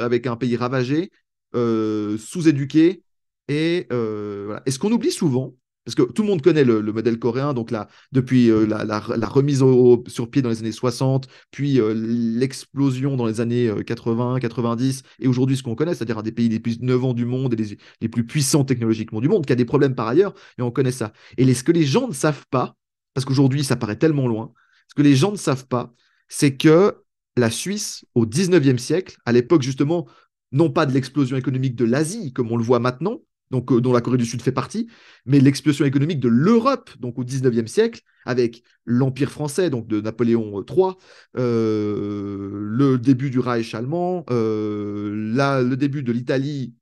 avec un pays ravagé, sous-éduqué. Et, voilà. Et ce qu'on oublie souvent, parce que tout le monde connaît le modèle coréen, donc là, depuis la remise sur pied dans les années 60, puis l'explosion dans les années 80, 90, et aujourd'hui ce qu'on connaît, c'est-à-dire un des pays les plus innovants du monde et les plus puissants technologiquement du monde, qui a des problèmes par ailleurs, mais on connaît ça. Ce que les gens ne savent pas, parce qu'aujourd'hui ça paraît tellement loin, ce que les gens ne savent pas, c'est que la Suisse, au 19e siècle, à l'époque justement, non pas de l'explosion économique de l'Asie, comme on le voit maintenant, donc, dont la Corée du Sud fait partie, mais l'explosion économique de l'Europe, donc au 19e siècle, avec l'Empire français, donc de Napoléon III, le début du Reich allemand, le début de l'Italie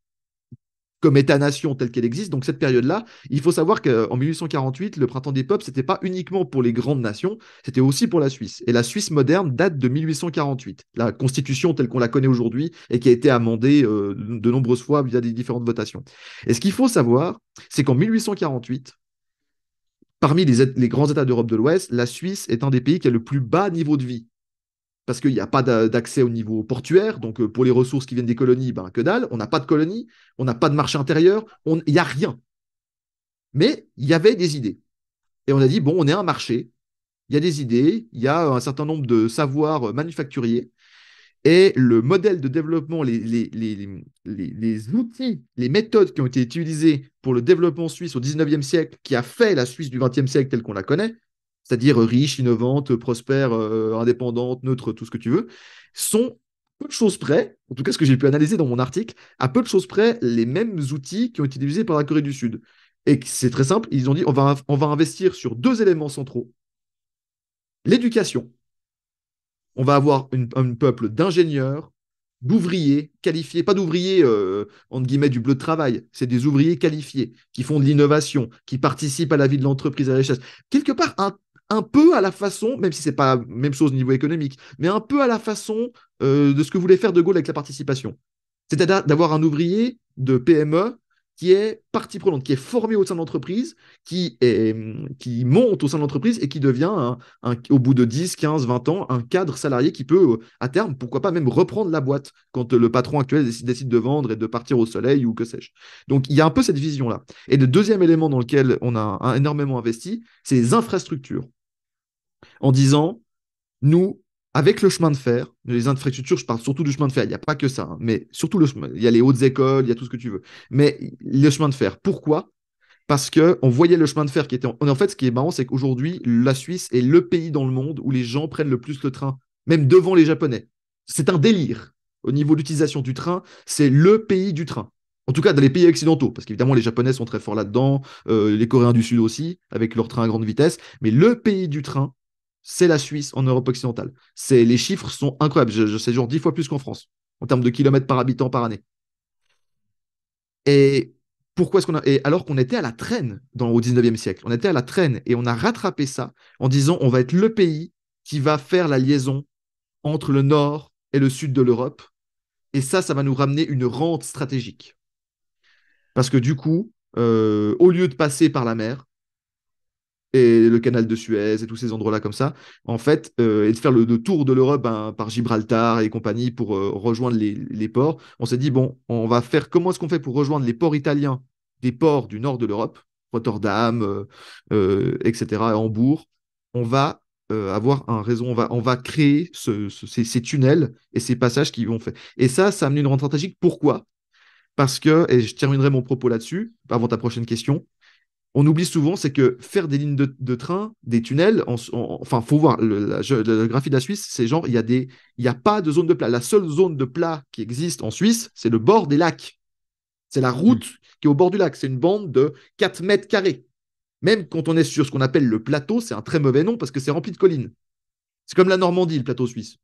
comme État-nation telle qu'elle existe. Donc cette période-là, il faut savoir qu'en 1848, le printemps des peuples, c'était pas uniquement pour les grandes nations, c'était aussi pour la Suisse. Et la Suisse moderne date de 1848, la constitution telle qu'on la connaît aujourd'hui et qui a été amendée de nombreuses fois via des différentes votations. Et ce qu'il faut savoir, c'est qu'en 1848, parmi les grands États d'Europe de l'Ouest, la Suisse est un des pays qui a le plus bas niveau de vie parce qu'il n'y a pas d'accès au niveau portuaire. Donc, pour les ressources qui viennent des colonies, ben, que dalle. On n'a pas de colonies, on n'a pas de marché intérieur, il n'y a rien. Mais il y avait des idées. Et on a dit, bon, on est un marché, il y a des idées, il y a un certain nombre de savoirs manufacturiers. Et le modèle de développement, les outils, les méthodes qui ont été utilisées pour le développement suisse au 19e siècle, qui a fait la Suisse du 20e siècle telle qu'on la connaît, c'est-à-dire riche, innovante, prospère, indépendante, neutre, tout ce que tu veux, sont peu de choses près, en tout cas ce que j'ai pu analyser dans mon article, à peu de choses près les mêmes outils qui ont été utilisés par la Corée du Sud. Et c'est très simple, ils ont dit on va investir sur deux éléments centraux, l'éducation. On va avoir un peuple d'ingénieurs, d'ouvriers qualifiés, pas d'ouvriers entre guillemets du bleu de travail, c'est des ouvriers qualifiés qui font de l'innovation, qui participent à la vie de l'entreprise, à la richesse. Quelque part, un peu à la façon, même si c'est pas la même chose au niveau économique, mais un peu à la façon de ce que voulait faire De Gaulle avec la participation. C'est-à-dire d'avoir un ouvrier de PME qui est partie prenante, qui est formé au sein de l'entreprise, qui monte au sein de l'entreprise et qui devient, au bout de 10, 15, 20 ans, un cadre salarié qui peut, à terme, pourquoi pas même reprendre la boîte quand le patron actuel décide de vendre et de partir au soleil ou que sais-je. Donc, il y a un peu cette vision-là. Et le deuxième élément dans lequel on a énormément investi, c'est les infrastructures. En disant, nous, avec le chemin de fer, les infrastructures, je parle surtout du chemin de fer, il n'y a pas que ça, hein, mais surtout le chemin, il y a les hautes écoles, il y a tout ce que tu veux, mais le chemin de fer, pourquoi? Parce qu'on voyait le chemin de fer qui était. En fait, ce qui est marrant, c'est qu'aujourd'hui, la Suisse est le pays dans le monde où les gens prennent le plus le train, même devant les Japonais. C'est un délire. Au niveau de l'utilisation du train, c'est le pays du train. En tout cas, dans les pays occidentaux, parce qu'évidemment, les Japonais sont très forts là-dedans, les Coréens du Sud aussi, avec leur train à grande vitesse. Mais le pays du train, c'est la Suisse en Europe occidentale. Les chiffres sont incroyables. Je sais genre 10 fois plus qu'en France, en termes de kilomètres par habitant par année. Et pourquoi est-ce qu'on a. Et alors qu'on était à la traîne au 19e siècle, on était à la traîne et on a rattrapé ça en disant on va être le pays qui va faire la liaison entre le nord et le sud de l'Europe. Et ça va nous ramener une rente stratégique. Parce que du coup, au lieu de passer par la mer, et le canal de Suez et tous ces endroits-là comme ça, en fait, et de faire le tour de l'Europe par Gibraltar et compagnie pour rejoindre les ports, on s'est dit, bon, on va faire comment est-ce qu'on fait pour rejoindre les ports italiens des ports du nord de l'Europe, Rotterdam, etc., Hambourg, on va avoir un réseau, on va créer ces tunnels et ces passages qui vont faire. Et ça a amené une rente stratégique. Pourquoi? Parce que, et je terminerai mon propos là-dessus, avant ta prochaine question, on oublie souvent, c'est que faire des lignes de train, des tunnels, enfin, faut voir, la graphie de la Suisse, c'est genre, il y a pas de zone de plat. La seule zone de plat qui existe en Suisse, c'est le bord des lacs. C'est la route qui est au bord du lac. C'est une bande de 4 mètres carrés. Même quand on est sur ce qu'on appelle le plateau, c'est un très mauvais nom parce que c'est rempli de collines. C'est comme la Normandie, le plateau suisse.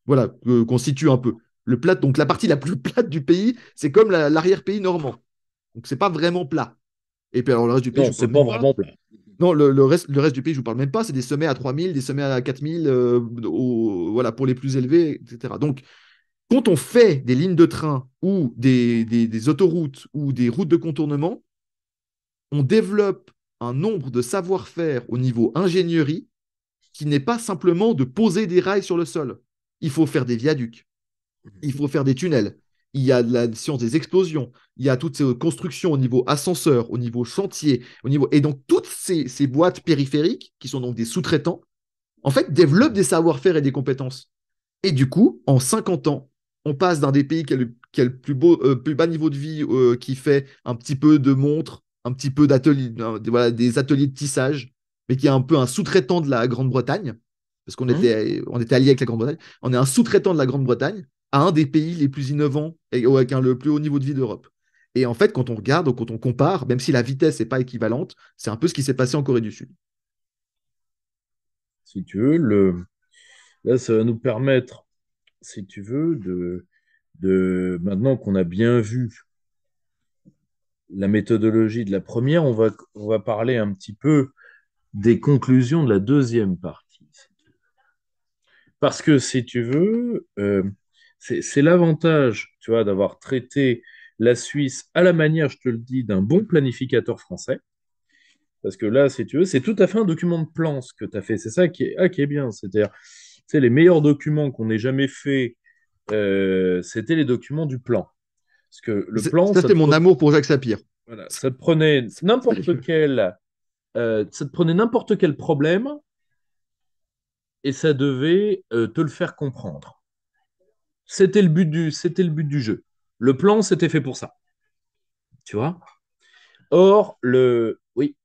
Voilà, qu'on situe un peu. Donc la partie la plus plate du pays, c'est comme l'arrière-pays normand. Donc c'est pas vraiment plat. Et puis alors le reste du pays, je Non, ne c'est parle pas même pas. vraiment plat. Non, le reste du pays, je ne vous parle même pas. C'est des sommets à 3000, des sommets à 4000, voilà, pour les plus élevés, etc. Donc, quand on fait des lignes de train ou des autoroutes ou des routes de contournement, on développe un nombre de savoir-faire au niveau ingénierie qui n'est pas simplement de poser des rails sur le sol. Il faut faire des viaducs, il faut faire des tunnels, il y a de la science des explosions, il y a toutes ces constructions au niveau ascenseur, au niveau chantier, au niveau. Et donc, toutes ces boîtes périphériques, qui sont donc des sous-traitants, en fait, développent des savoir-faire et des compétences. Et du coup, en 50 ans, on passe d'un des pays qui a le plus bas niveau de vie, qui fait un petit peu de montres, un petit peu d'ateliers, voilà, des ateliers de tissage, mais qui est un peu un sous-traitant de la Grande-Bretagne, parce qu'on était allié avec la Grande-Bretagne, on est un sous-traitant de la Grande-Bretagne à un des pays les plus innovants et avec le plus haut niveau de vie d'Europe. Et en fait, quand on regarde, quand on compare, même si la vitesse n'est pas équivalente, c'est un peu ce qui s'est passé en Corée du Sud. Si tu veux, là, ça va nous permettre, si tu veux, maintenant qu'on a bien vu la méthodologie de la première, on va parler un petit peu des conclusions de la deuxième partie. Parce que, si tu veux, c'est l'avantage, tu vois, d'avoir traité la Suisse à la manière, je te le dis, d'un bon planificateur français. Parce que là, si tu veux, c'est tout à fait un document de plan ce que tu as fait. C'est ça qui est bien. C'est-à-dire, c'est les meilleurs documents qu'on ait jamais fait, c'était les documents du plan. Parce que le plan, Ça, c'était mon amour pour Jacques Sapir. voilà, ça te prenait n'importe quel problème et ça devait te le faire comprendre. C'était le but du jeu. Le plan, c'était fait pour ça, tu vois. Or, oui,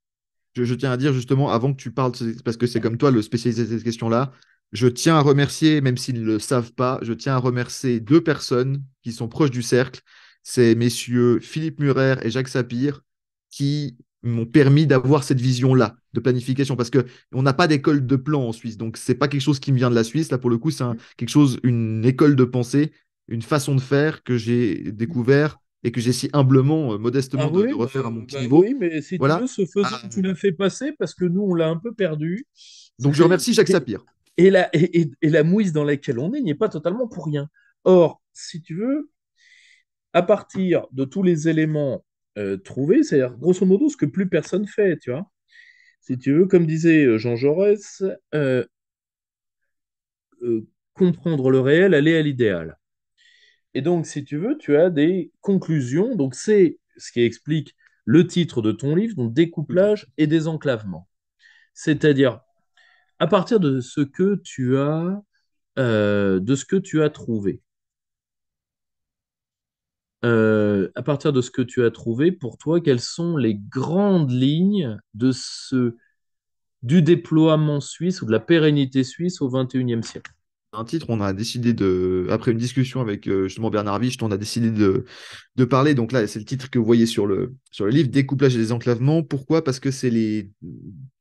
Je tiens à dire justement, avant que tu parles, parce que c'est comme toi le spécialiste de cette question-là, je tiens à remercier, même s'ils ne le savent pas, je tiens à remercier deux personnes qui sont proches du cercle. C'est messieurs Philippe Murer et Jacques Sapir qui m'ont permis d'avoir cette vision-là de planification, parce que on n'a pas d'école de plan en Suisse, donc c'est pas quelque chose qui me vient de la Suisse. Là, pour le coup, quelque chose, une école de pensée, une façon de faire que j'ai découvert et que j'essaie humblement, ah modestement, de oui, refaire à mon petit niveau. oui, mais si tu Voilà. veux, ce faisant, tu l'as fait passer parce que nous, on l'a un peu perdu. Donc je remercie Jacques Sapir. Et la mouise dans laquelle on est n'y est pas totalement pour rien. Or, si tu veux, à partir de tous les éléments trouvés, c'est-à-dire grosso modo ce que plus personne fait, tu vois. Si tu veux, comme disait Jean Jaurès, comprendre le réel, aller à l'idéal. Et donc, si tu veux, tu as des conclusions. Donc, c'est ce qui explique le titre de ton livre, donc Tout à découplage fait. et désenclavement. C'est-à-dire, à partir de ce que tu as trouvé, à partir de ce que tu as trouvé, pour toi, quelles sont les grandes lignes du déploiement suisse ou de la pérennité suisse au XXIe siècle? Un titre, on a décidé après une discussion avec justement Bernard Wicht, on a décidé de parler. Donc là, c'est le titre que vous voyez sur le livre, Découplage et désenclavement. Pourquoi? Parce que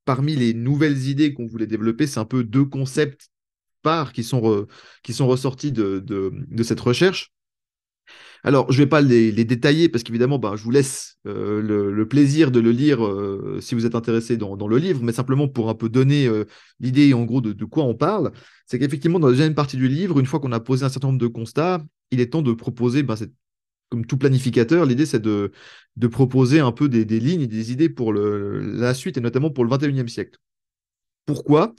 parmi les nouvelles idées qu'on voulait développer, c'est un peu deux concepts phares qui sont ressortis de cette recherche. Alors, je ne vais pas les détailler parce qu'évidemment, ben, je vous laisse le plaisir de le lire si vous êtes intéressé dans le livre, mais simplement pour un peu donner l'idée en gros de quoi on parle, c'est qu'effectivement, dans la deuxième partie du livre, une fois qu'on a posé un certain nombre de constats, il est temps de proposer, ben, comme tout planificateur, l'idée c'est de proposer un peu des lignes et des idées pour la suite et notamment pour le 21e siècle. Pourquoi?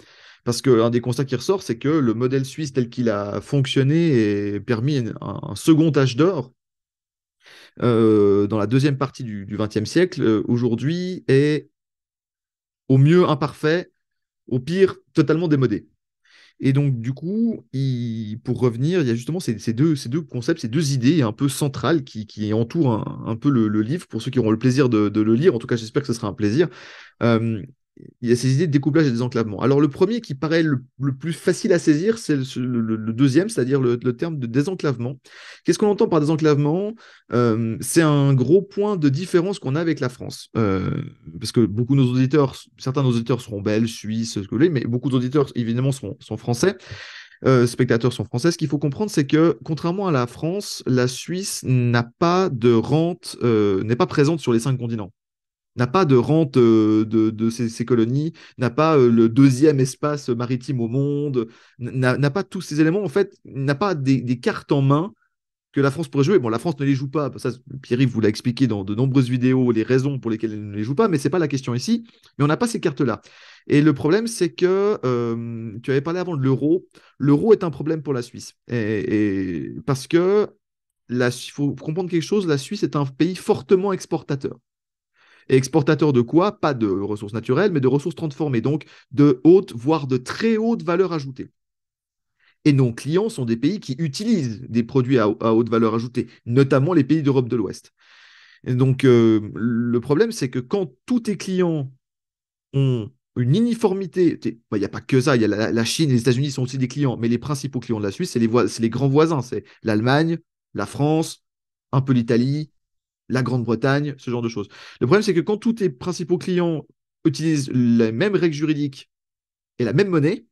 Parce qu'un des constats qui ressort, c'est que le modèle suisse tel qu'il a fonctionné et permis un second âge d'or dans la deuxième partie du XXe siècle, aujourd'hui, est au mieux imparfait, au pire totalement démodé. Et donc, du coup, pour revenir, il y a justement ces deux concepts, ces deux idées un peu centrales qui entourent un peu le livre, pour ceux qui auront le plaisir de le lire. En tout cas, j'espère que ce sera un plaisir. Euh, il y a ces idées de découplage et désenclavement. Alors, le premier qui paraît le plus facile à saisir, c'est le deuxième, c'est-à-dire le terme de désenclavement. Qu'est-ce qu'on entend par désenclavement? C'est un gros point de différence qu'on a avec la France. Parce que certains de nos auditeurs seront belges, suisses, ce que vous voulez, mais beaucoup d'auditeurs, évidemment, sont français. Spectateurs sont français. Ce qu'il faut comprendre, c'est que, contrairement à la France, la Suisse n'a pas de rente, n'est pas présente sur les cinq continents, n'a pas de rente de ces colonies, n'a pas le deuxième espace maritime au monde, n'a pas tous ces éléments, en fait, n'a pas des cartes en main que la France pourrait jouer. Bon, la France ne les joue pas, ça, Pierre-Yves vous l'a expliqué dans de nombreuses vidéos, les raisons pour lesquelles elle ne les joue pas, mais c'est pas la question ici, mais on n'a pas ces cartes-là. Et le problème, c'est que, tu avais parlé avant de l'euro, l'euro est un problème pour la Suisse, et parce que il faut comprendre quelque chose, la Suisse est un pays fortement exportateur. Et exportateur de quoi? Pas de ressources naturelles, mais de ressources transformées, donc de haute, voire de très haute valeur ajoutée. Et nos clients sont des pays qui utilisent des produits à haute valeur ajoutée, notamment les pays d'Europe de l'Ouest. Et donc, le problème, c'est que quand tous tes clients ont une uniformité, il n'y a pas que ça, il y a la Chine et les États-Unis sont aussi des clients, mais les principaux clients de la Suisse, c'est les grands voisins, c'est l'Allemagne, la France, un peu l'Italie, la Grande-Bretagne, ce genre de choses. Le problème, c'est que quand tous tes principaux clients utilisent les mêmes règles juridiques et la même monnaie,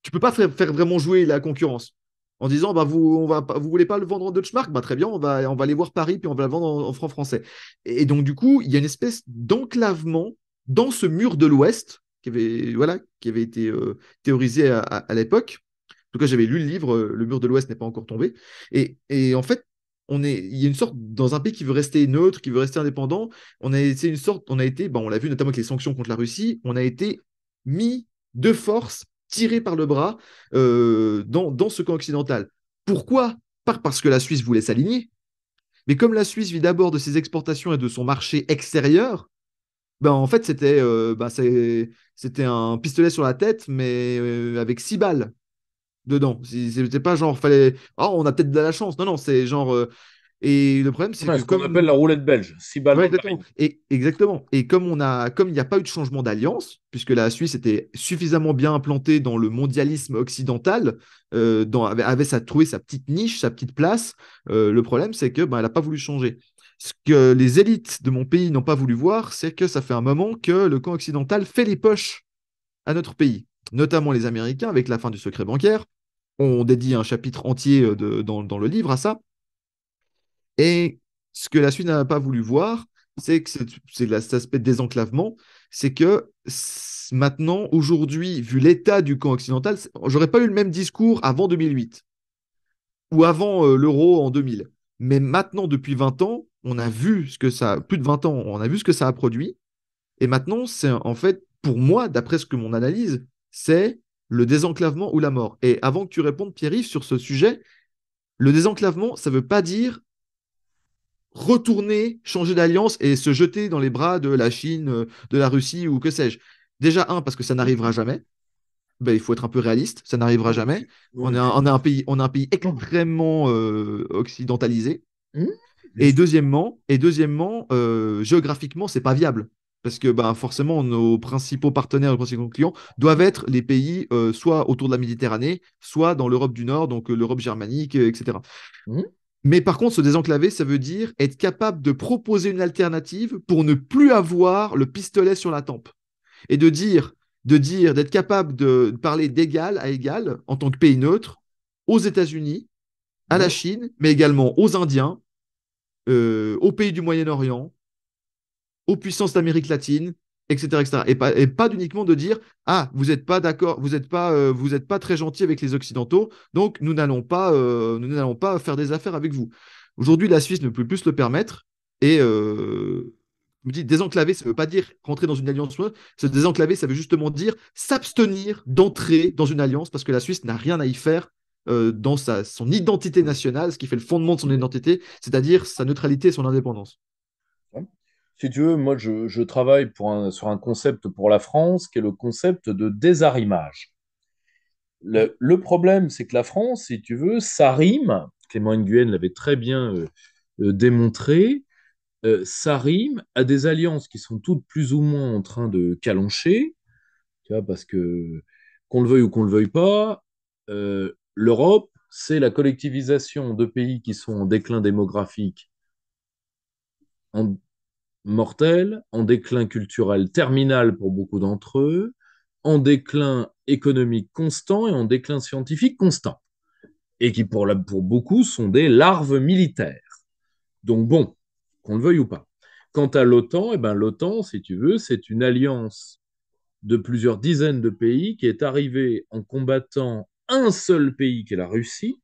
tu peux pas faire vraiment jouer la concurrence. En disant, bah, vous voulez pas le vendre en Deutschmark? Bah, très bien, on va aller voir Paris, puis on va le vendre en francs français. Et donc, du coup, il y a une espèce d'enclavement dans ce mur de l'Ouest voilà, qui avait été théorisé à l'époque. En tout cas, j'avais lu le livre, Le mur de l'Ouest n'est pas encore tombé. Et en fait, il y a une sorte, dans un pays qui veut rester neutre, qui veut rester indépendant, on a été, bon, on l'a vu notamment avec les sanctions contre la Russie, on a été mis de force, tiré par le bras dans ce camp occidental. Pourquoi? Pas parce que la Suisse voulait s'aligner, mais comme la Suisse vit d'abord de ses exportations et de son marché extérieur, ben en fait c'était un pistolet sur la tête, mais avec 6 balles. dedans. C'était pas genre, fallait. Oh, on a peut-être de la chance. Non, non, c'est genre. Et le problème, c'est Ouais, que ce qu'on appelle la comme. roulette belge, 6 balles Ouais, dans le exactement. baril. Et exactement. Et comme il n'y a pas eu de changement d'alliance, puisque la Suisse était suffisamment bien implantée dans le mondialisme occidental, trouvé sa petite niche, sa petite place. Le problème, c'est que ben, elle n'a pas voulu changer. Ce que les élites de mon pays n'ont pas voulu voir, c'est que ça fait un moment que le camp occidental fait les poches à notre pays, notamment les Américains avec la fin du secret bancaire. On dédie un chapitre entier dans le livre à ça. Et ce que la Suisse n'a pas voulu voir, c'est que cet aspect de désenclavement, c'est que maintenant, aujourd'hui, vu l'état du camp occidental, j'aurais pas eu le même discours avant 2008 ou avant l'euro en 2000. Mais maintenant, depuis 20 ans, on a vu ce que ça, plus de 20 ans, on a vu ce que ça a produit. Et maintenant, c'est en fait, pour moi, d'après ce que mon analyse, c'est le désenclavement ou la mort. Et avant que tu répondes, Pierre-Yves, sur ce sujet, le désenclavement, ça ne veut pas dire retourner, changer d'alliance et se jeter dans les bras de la Chine, de la Russie ou que sais-je. Déjà, un, parce que ça n'arrivera jamais. Ben, il faut être un peu réaliste, ça n'arrivera Ouais, jamais. ouais, On a un pays extrêmement occidentalisé. Mmh, bien sûr. Et deuxièmement, géographiquement, c'est pas viable. Parce que ben, forcément, nos principaux partenaires, nos principaux clients doivent être les pays soit autour de la Méditerranée, soit dans l'Europe du Nord, donc l'Europe germanique, etc. Mmh, Mais par contre, se désenclaver, ça veut dire être capable de proposer une alternative pour ne plus avoir le pistolet sur la tempe. Et d'être capable de parler d'égal à égal en tant que pays neutre aux États-Unis, à la mmh. Chine, mais également aux Indiens, aux pays du Moyen-Orient, aux puissances d'Amérique latine, etc., etc. Et pas uniquement de dire, ah, vous n'êtes pas d'accord, vous êtes pas très gentil avec les Occidentaux, donc nous n'allons pas faire des affaires avec vous. Aujourd'hui, la Suisse ne peut plus se le permettre. Et je me dis, désenclaver, ça ne veut pas dire rentrer dans une alliance. Se désenclaver, ça veut justement dire s'abstenir d'entrer dans une alliance parce que la Suisse n'a rien à y faire dans son identité nationale, ce qui fait le fondement de son identité, c'est-à-dire sa neutralité et son indépendance. Si tu veux, moi, je travaille sur un concept pour la France qui est le concept de désarrimage. Le problème, c'est que la France, si tu veux, ça rime. Clément Nguyen l'avait très bien démontré. Ça rime à des alliances qui sont toutes plus ou moins en train de calancher, tu vois, parce que qu'on le veuille ou qu'on le veuille pas, l'Europe, c'est la collectivisation de pays qui sont en déclin démographique en mortel, en déclin culturel terminal pour beaucoup d'entre eux, en déclin économique constant et en déclin scientifique constant, et qui pour beaucoup sont des larves militaires. Donc bon, qu'on le veuille ou pas. Quant à l'OTAN, eh ben, l'OTAN, si tu veux, c'est une alliance de plusieurs dizaines de pays qui est arrivée en combattant un seul pays qui est la Russie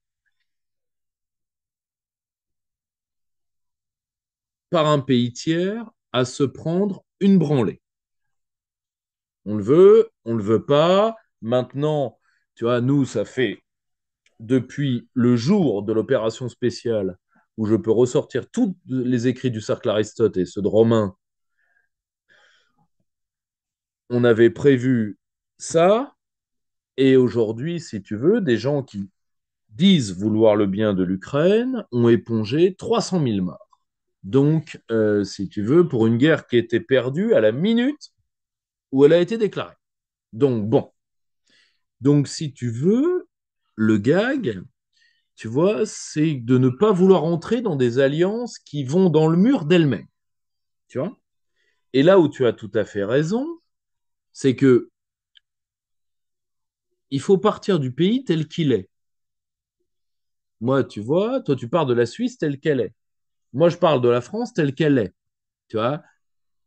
par un pays tiers à se prendre une branlée. On le veut, on le veut pas. Maintenant, tu vois, nous, ça fait depuis le jour de l'opération spéciale où je peux ressortir tous les écrits du cercle Aristote et ceux de Romain, on avait prévu ça. Et aujourd'hui, si tu veux, des gens qui disent vouloir le bien de l'Ukraine ont épongé 300 000 morts. Donc, si tu veux, pour une guerre qui était perdue à la minute où elle a été déclarée. Donc, bon. Donc, si tu veux, le gag, tu vois, c'est de ne pas vouloir entrer dans des alliances qui vont dans le mur d'elles-mêmes. Tu vois. Et là où tu as tout à fait raison, c'est que il faut partir du pays tel qu'il est. Moi, tu vois, toi, tu pars de la Suisse telle qu'elle est. Moi, je parle de la France telle qu'elle est. Tu vois.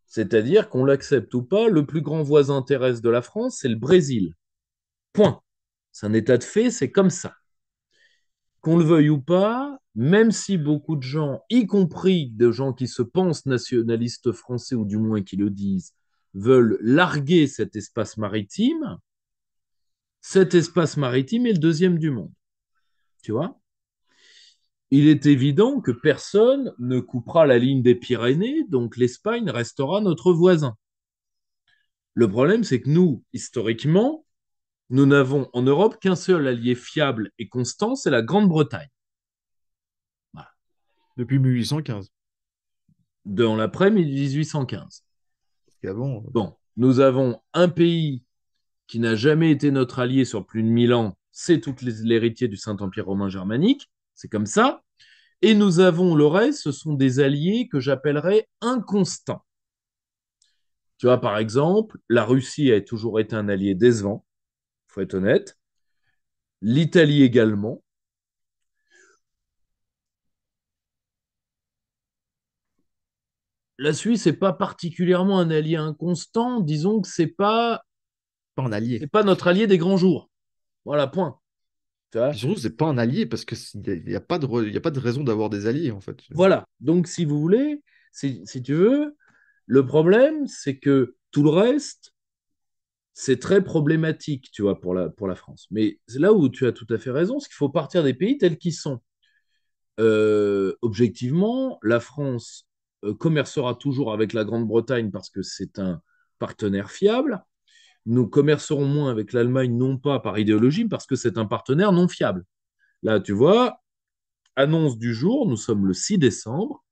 C'est-à-dire qu'on l'accepte ou pas, le plus grand voisin terrestre de la France, c'est le Brésil. Point. C'est un état de fait, c'est comme ça. Qu'on le veuille ou pas, même si beaucoup de gens, y compris des gens qui se pensent nationalistes français ou du moins qui le disent, veulent larguer cet espace maritime est le deuxième du monde. Tu vois. Il est évident que personne ne coupera la ligne des Pyrénées, donc l'Espagne restera notre voisin. Le problème, c'est que nous, historiquement, Nous n'avons en Europe qu'un seul allié fiable et constant, c'est la Grande-Bretagne. Voilà. Depuis 1815. Dans l'après-1815. Parce qu'avant, Bon, nous avons un pays qui n'a jamais été notre allié sur plus de 1000 ans, c'est tout l'héritier du Saint-Empire romain germanique, c'est comme ça. Et nous avons le reste, ce sont des alliés que j'appellerais inconstants. Tu vois, par exemple, la Russie a toujours été un allié décevant, il faut être honnête. L'Italie également. La Suisse n'est pas particulièrement un allié inconstant, disons que pas un c'est allié. pas notre allié des grands jours. Voilà, point. Tu Puis vois. surtout, c'est pas un allié parce que il y a pas il y a pas de raison d'avoir des alliés, en fait. Voilà. Donc, si vous voulez, si tu veux, le problème, c'est que tout le reste, c'est très problématique, tu vois, pour la France. Mais c'est là où tu as tout à fait raison, c'est qu'il faut partir des pays tels qu'ils sont. Objectivement, la France commercera toujours avec la Grande-Bretagne parce que c'est un partenaire fiable. Nous commercerons moins avec l'Allemagne, non pas par idéologie, parce que c'est un partenaire non fiable. Là, tu vois, annonce du jour, nous sommes le 6 décembre.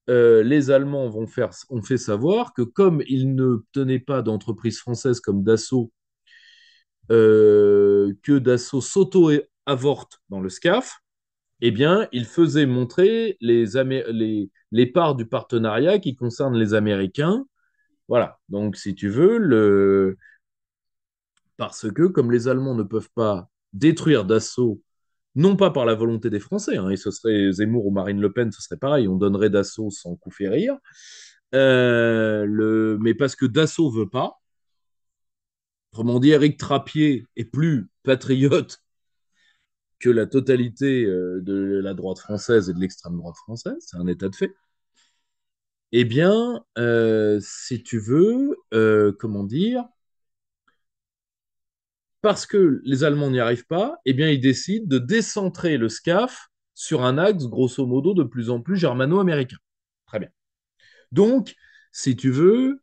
Les Allemands ont fait savoir que comme ils ne tenaient pas d'entreprise française comme Dassault, que Dassault s'auto-avorte dans le SCAF, eh bien, ils faisaient montrer les parts du partenariat qui concernent les Américains. Voilà. Donc, si tu veux, parce que comme les Allemands ne peuvent pas détruire Dassault, non pas par la volonté des Français, hein, et ce serait Zemmour ou Marine Le Pen, ce serait pareil, on donnerait Dassault sans coup férir, mais parce que Dassault veut pas. Autrement dit, Éric Trappier est plus patriote que la totalité de la droite française et de l'extrême droite française, c'est un état de fait. Eh bien, si tu veux, comment dire, parce que les Allemands n'y arrivent pas, eh bien, ils décident de décentrer le SCAF sur un axe, grosso modo, de plus en plus germano-américain. Très bien. Donc, si tu veux,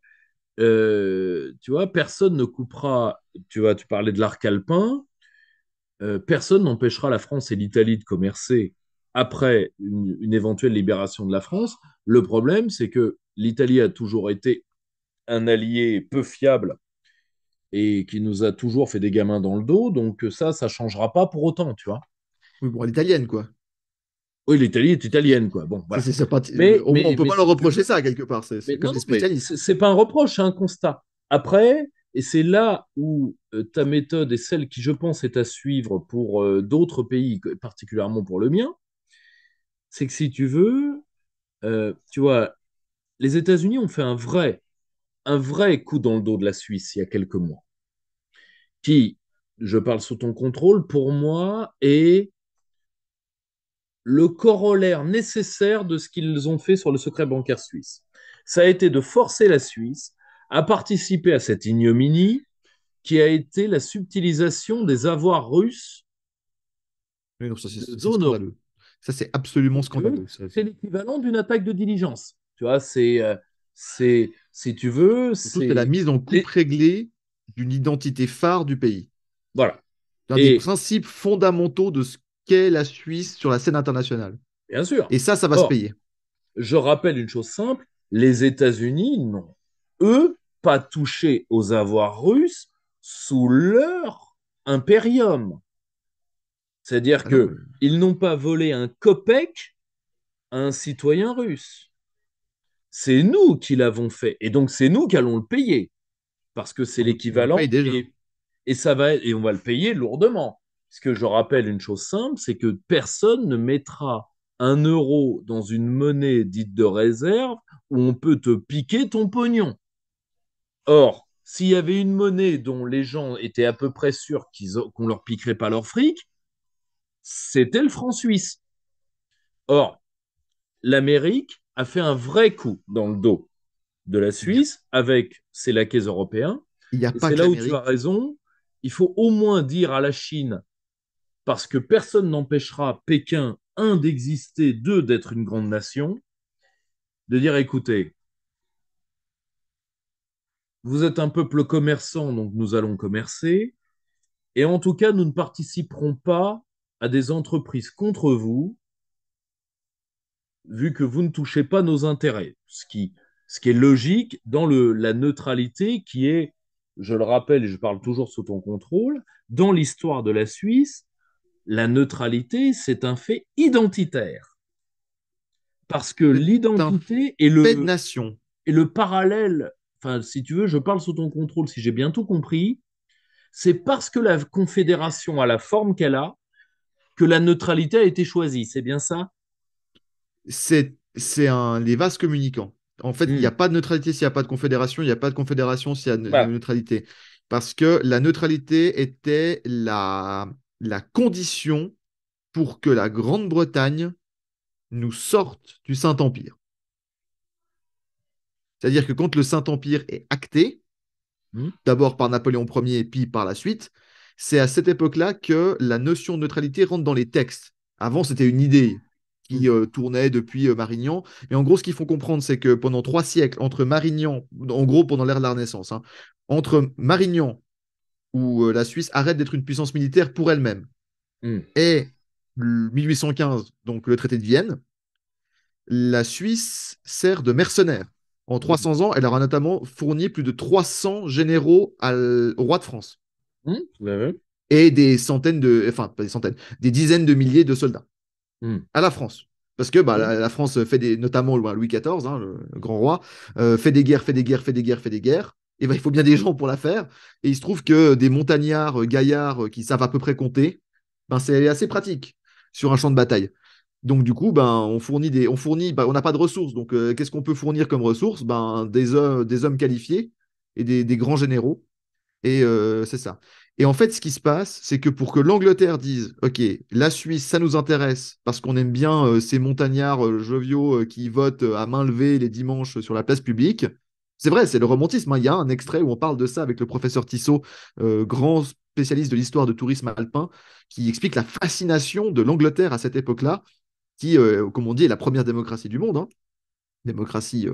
tu vois, personne ne coupera, tu vois, tu parlais de l'arc alpin, personne n'empêchera la France et l'Italie de commercer après une éventuelle libération de la France. Le problème, c'est que l'Italie a toujours été un allié peu fiable et qui nous a toujours fait des gamins dans le dos, donc ça changera pas pour autant, tu vois. Oui, bon, l'italienne, quoi. Oui, l'Italie est italienne, quoi. Bon, voilà. Au moins, on peut Mais pas leur si tu reprocher veux, ça, quelque part. C'est mais comme non, les non, mais spécialistes. c'est pas un reproche, c'est un constat. Après, et c'est là où ta méthode est celle qui, je pense, est à suivre pour d'autres pays, particulièrement pour le mien, c'est que si tu veux, tu vois, les États-Unis ont fait un vrai coup dans le dos de la Suisse il y a quelques mois, qui, je parle sous ton contrôle, pour moi, est le corollaire nécessaire de ce qu'ils ont fait sur le secret bancaire suisse. Ça a été de forcer la Suisse à participer à cette ignominie qui a été la subtilisation des avoirs russes Oui, non, ça, de c'est zone euro. scandaleux. Ça, c'est absolument Si tu veux, scandaleux. c'est l'équivalent d'une attaque de diligence. Tu vois, si tu veux, Surtout, c'est la mise en coupe réglée d'une identité phare du pays. voilà. C'est un des Et principes fondamentaux de ce qu'est la Suisse sur la scène internationale. bien sûr. Et ça va se Or, payer. je rappelle une chose simple, les États-Unis n'ont, eux, pas touché aux avoirs russes sous leur impérium. C'est-à-dire Ah non, que ils n'ont pas volé un kopek à un citoyen russe. C'est nous qui l'avons fait. Et donc, c'est nous qui allons le payer. Parce que c'est on le paye l'équivalent déjà. et ça va, et on va le payer lourdement. Parce que je rappelle une chose simple, c'est que personne ne mettra 1 euro dans une monnaie dite de réserve où on peut te piquer ton pognon. Or, s'il y avait une monnaie dont les gens étaient à peu près sûrs qu'on ne leur piquerait pas leur fric, c'était le franc suisse. Or, l'Amérique a fait un vrai coup dans le dos de la Il n'y a, Suisse avec ses laquais européens. il y a Et pas c'est que là où tu as l'Amérique. raison. Il faut au moins dire à la Chine, parce que personne n'empêchera Pékin, un, d'exister, deux, d'être une grande nation, de dire, écoutez, vous êtes un peuple commerçant, donc nous allons commercer. Et en tout cas, nous ne participerons pas à des entreprises contre vous, vu que vous ne touchez pas nos intérêts. Ce qui est logique dans la neutralité qui est, je le rappelle, et je parle toujours sous ton contrôle, dans l'histoire de la Suisse, la neutralité, c'est un fait identitaire. Parce que C'est un l'identité fait de nation. et le parallèle, enfin, si tu veux, je parle sous ton contrôle, si j'ai bien tout compris, c'est parce que la Confédération a la forme qu'elle a que la neutralité a été choisie. C'est bien ça? Les vases communicants. En fait, il n'y a Hmm. pas de neutralité s'il n'y a pas de confédération, il n'y a pas de confédération s'il y a de Voilà. neutralité. Parce que la neutralité était la condition pour que la Grande-Bretagne nous sorte du Saint-Empire. C'est-à-dire que quand le Saint-Empire est acté, Hmm. d'abord par Napoléon Ier, puis par la suite, c'est à cette époque-là que la notion de neutralité rentre dans les textes. Avant, c'était une idée qui Hmm. tournait depuis Marignan. Mais en gros, ce qu'il faut comprendre, c'est que pendant 3 siècles, entre Marignan, en gros pendant l'ère de la Renaissance, hein, entre Marignan, où la Suisse arrête d'être une puissance militaire pour elle-même, Hmm. et 1815, donc le traité de Vienne, la Suisse sert de mercenaire. En Hmm. 300 ans, elle aura notamment fourni plus de 300 généraux au roi de France Hmm. Ouais, et des centaines enfin pas des centaines, des dizaines de milliers de soldats ouais. à la France. Parce que bah, Hmm. la France fait notamment Louis XIV, hein, le grand roi, fait des guerres, fait des guerres, fait des guerres, fait des guerres. Et ben, il faut bien des gens pour la faire. Et il se trouve que des montagnards, gaillards qui savent à peu près compter, ben, c'est assez pratique sur un champ de bataille. Donc du coup, ben, on n'a pas de ressources. Donc qu'est-ce qu'on peut fournir comme ressources? Ben, des hommes qualifiés et des grands généraux. Et c'est ça. Et en fait, ce qui se passe, c'est que pour que l'Angleterre dise, OK, la Suisse, ça nous intéresse parce qu'on aime bien ces montagnards joviaux qui votent à main levée les dimanches sur la place publique. C'est vrai, c'est le romantisme, hein. Il y a un extrait où on parle de ça avec le professeur Tissot, grand spécialiste de l'histoire de tourisme alpin, qui explique la fascination de l'Angleterre à cette époque-là, qui, comme on dit, est la première démocratie du monde, hein. Démocratie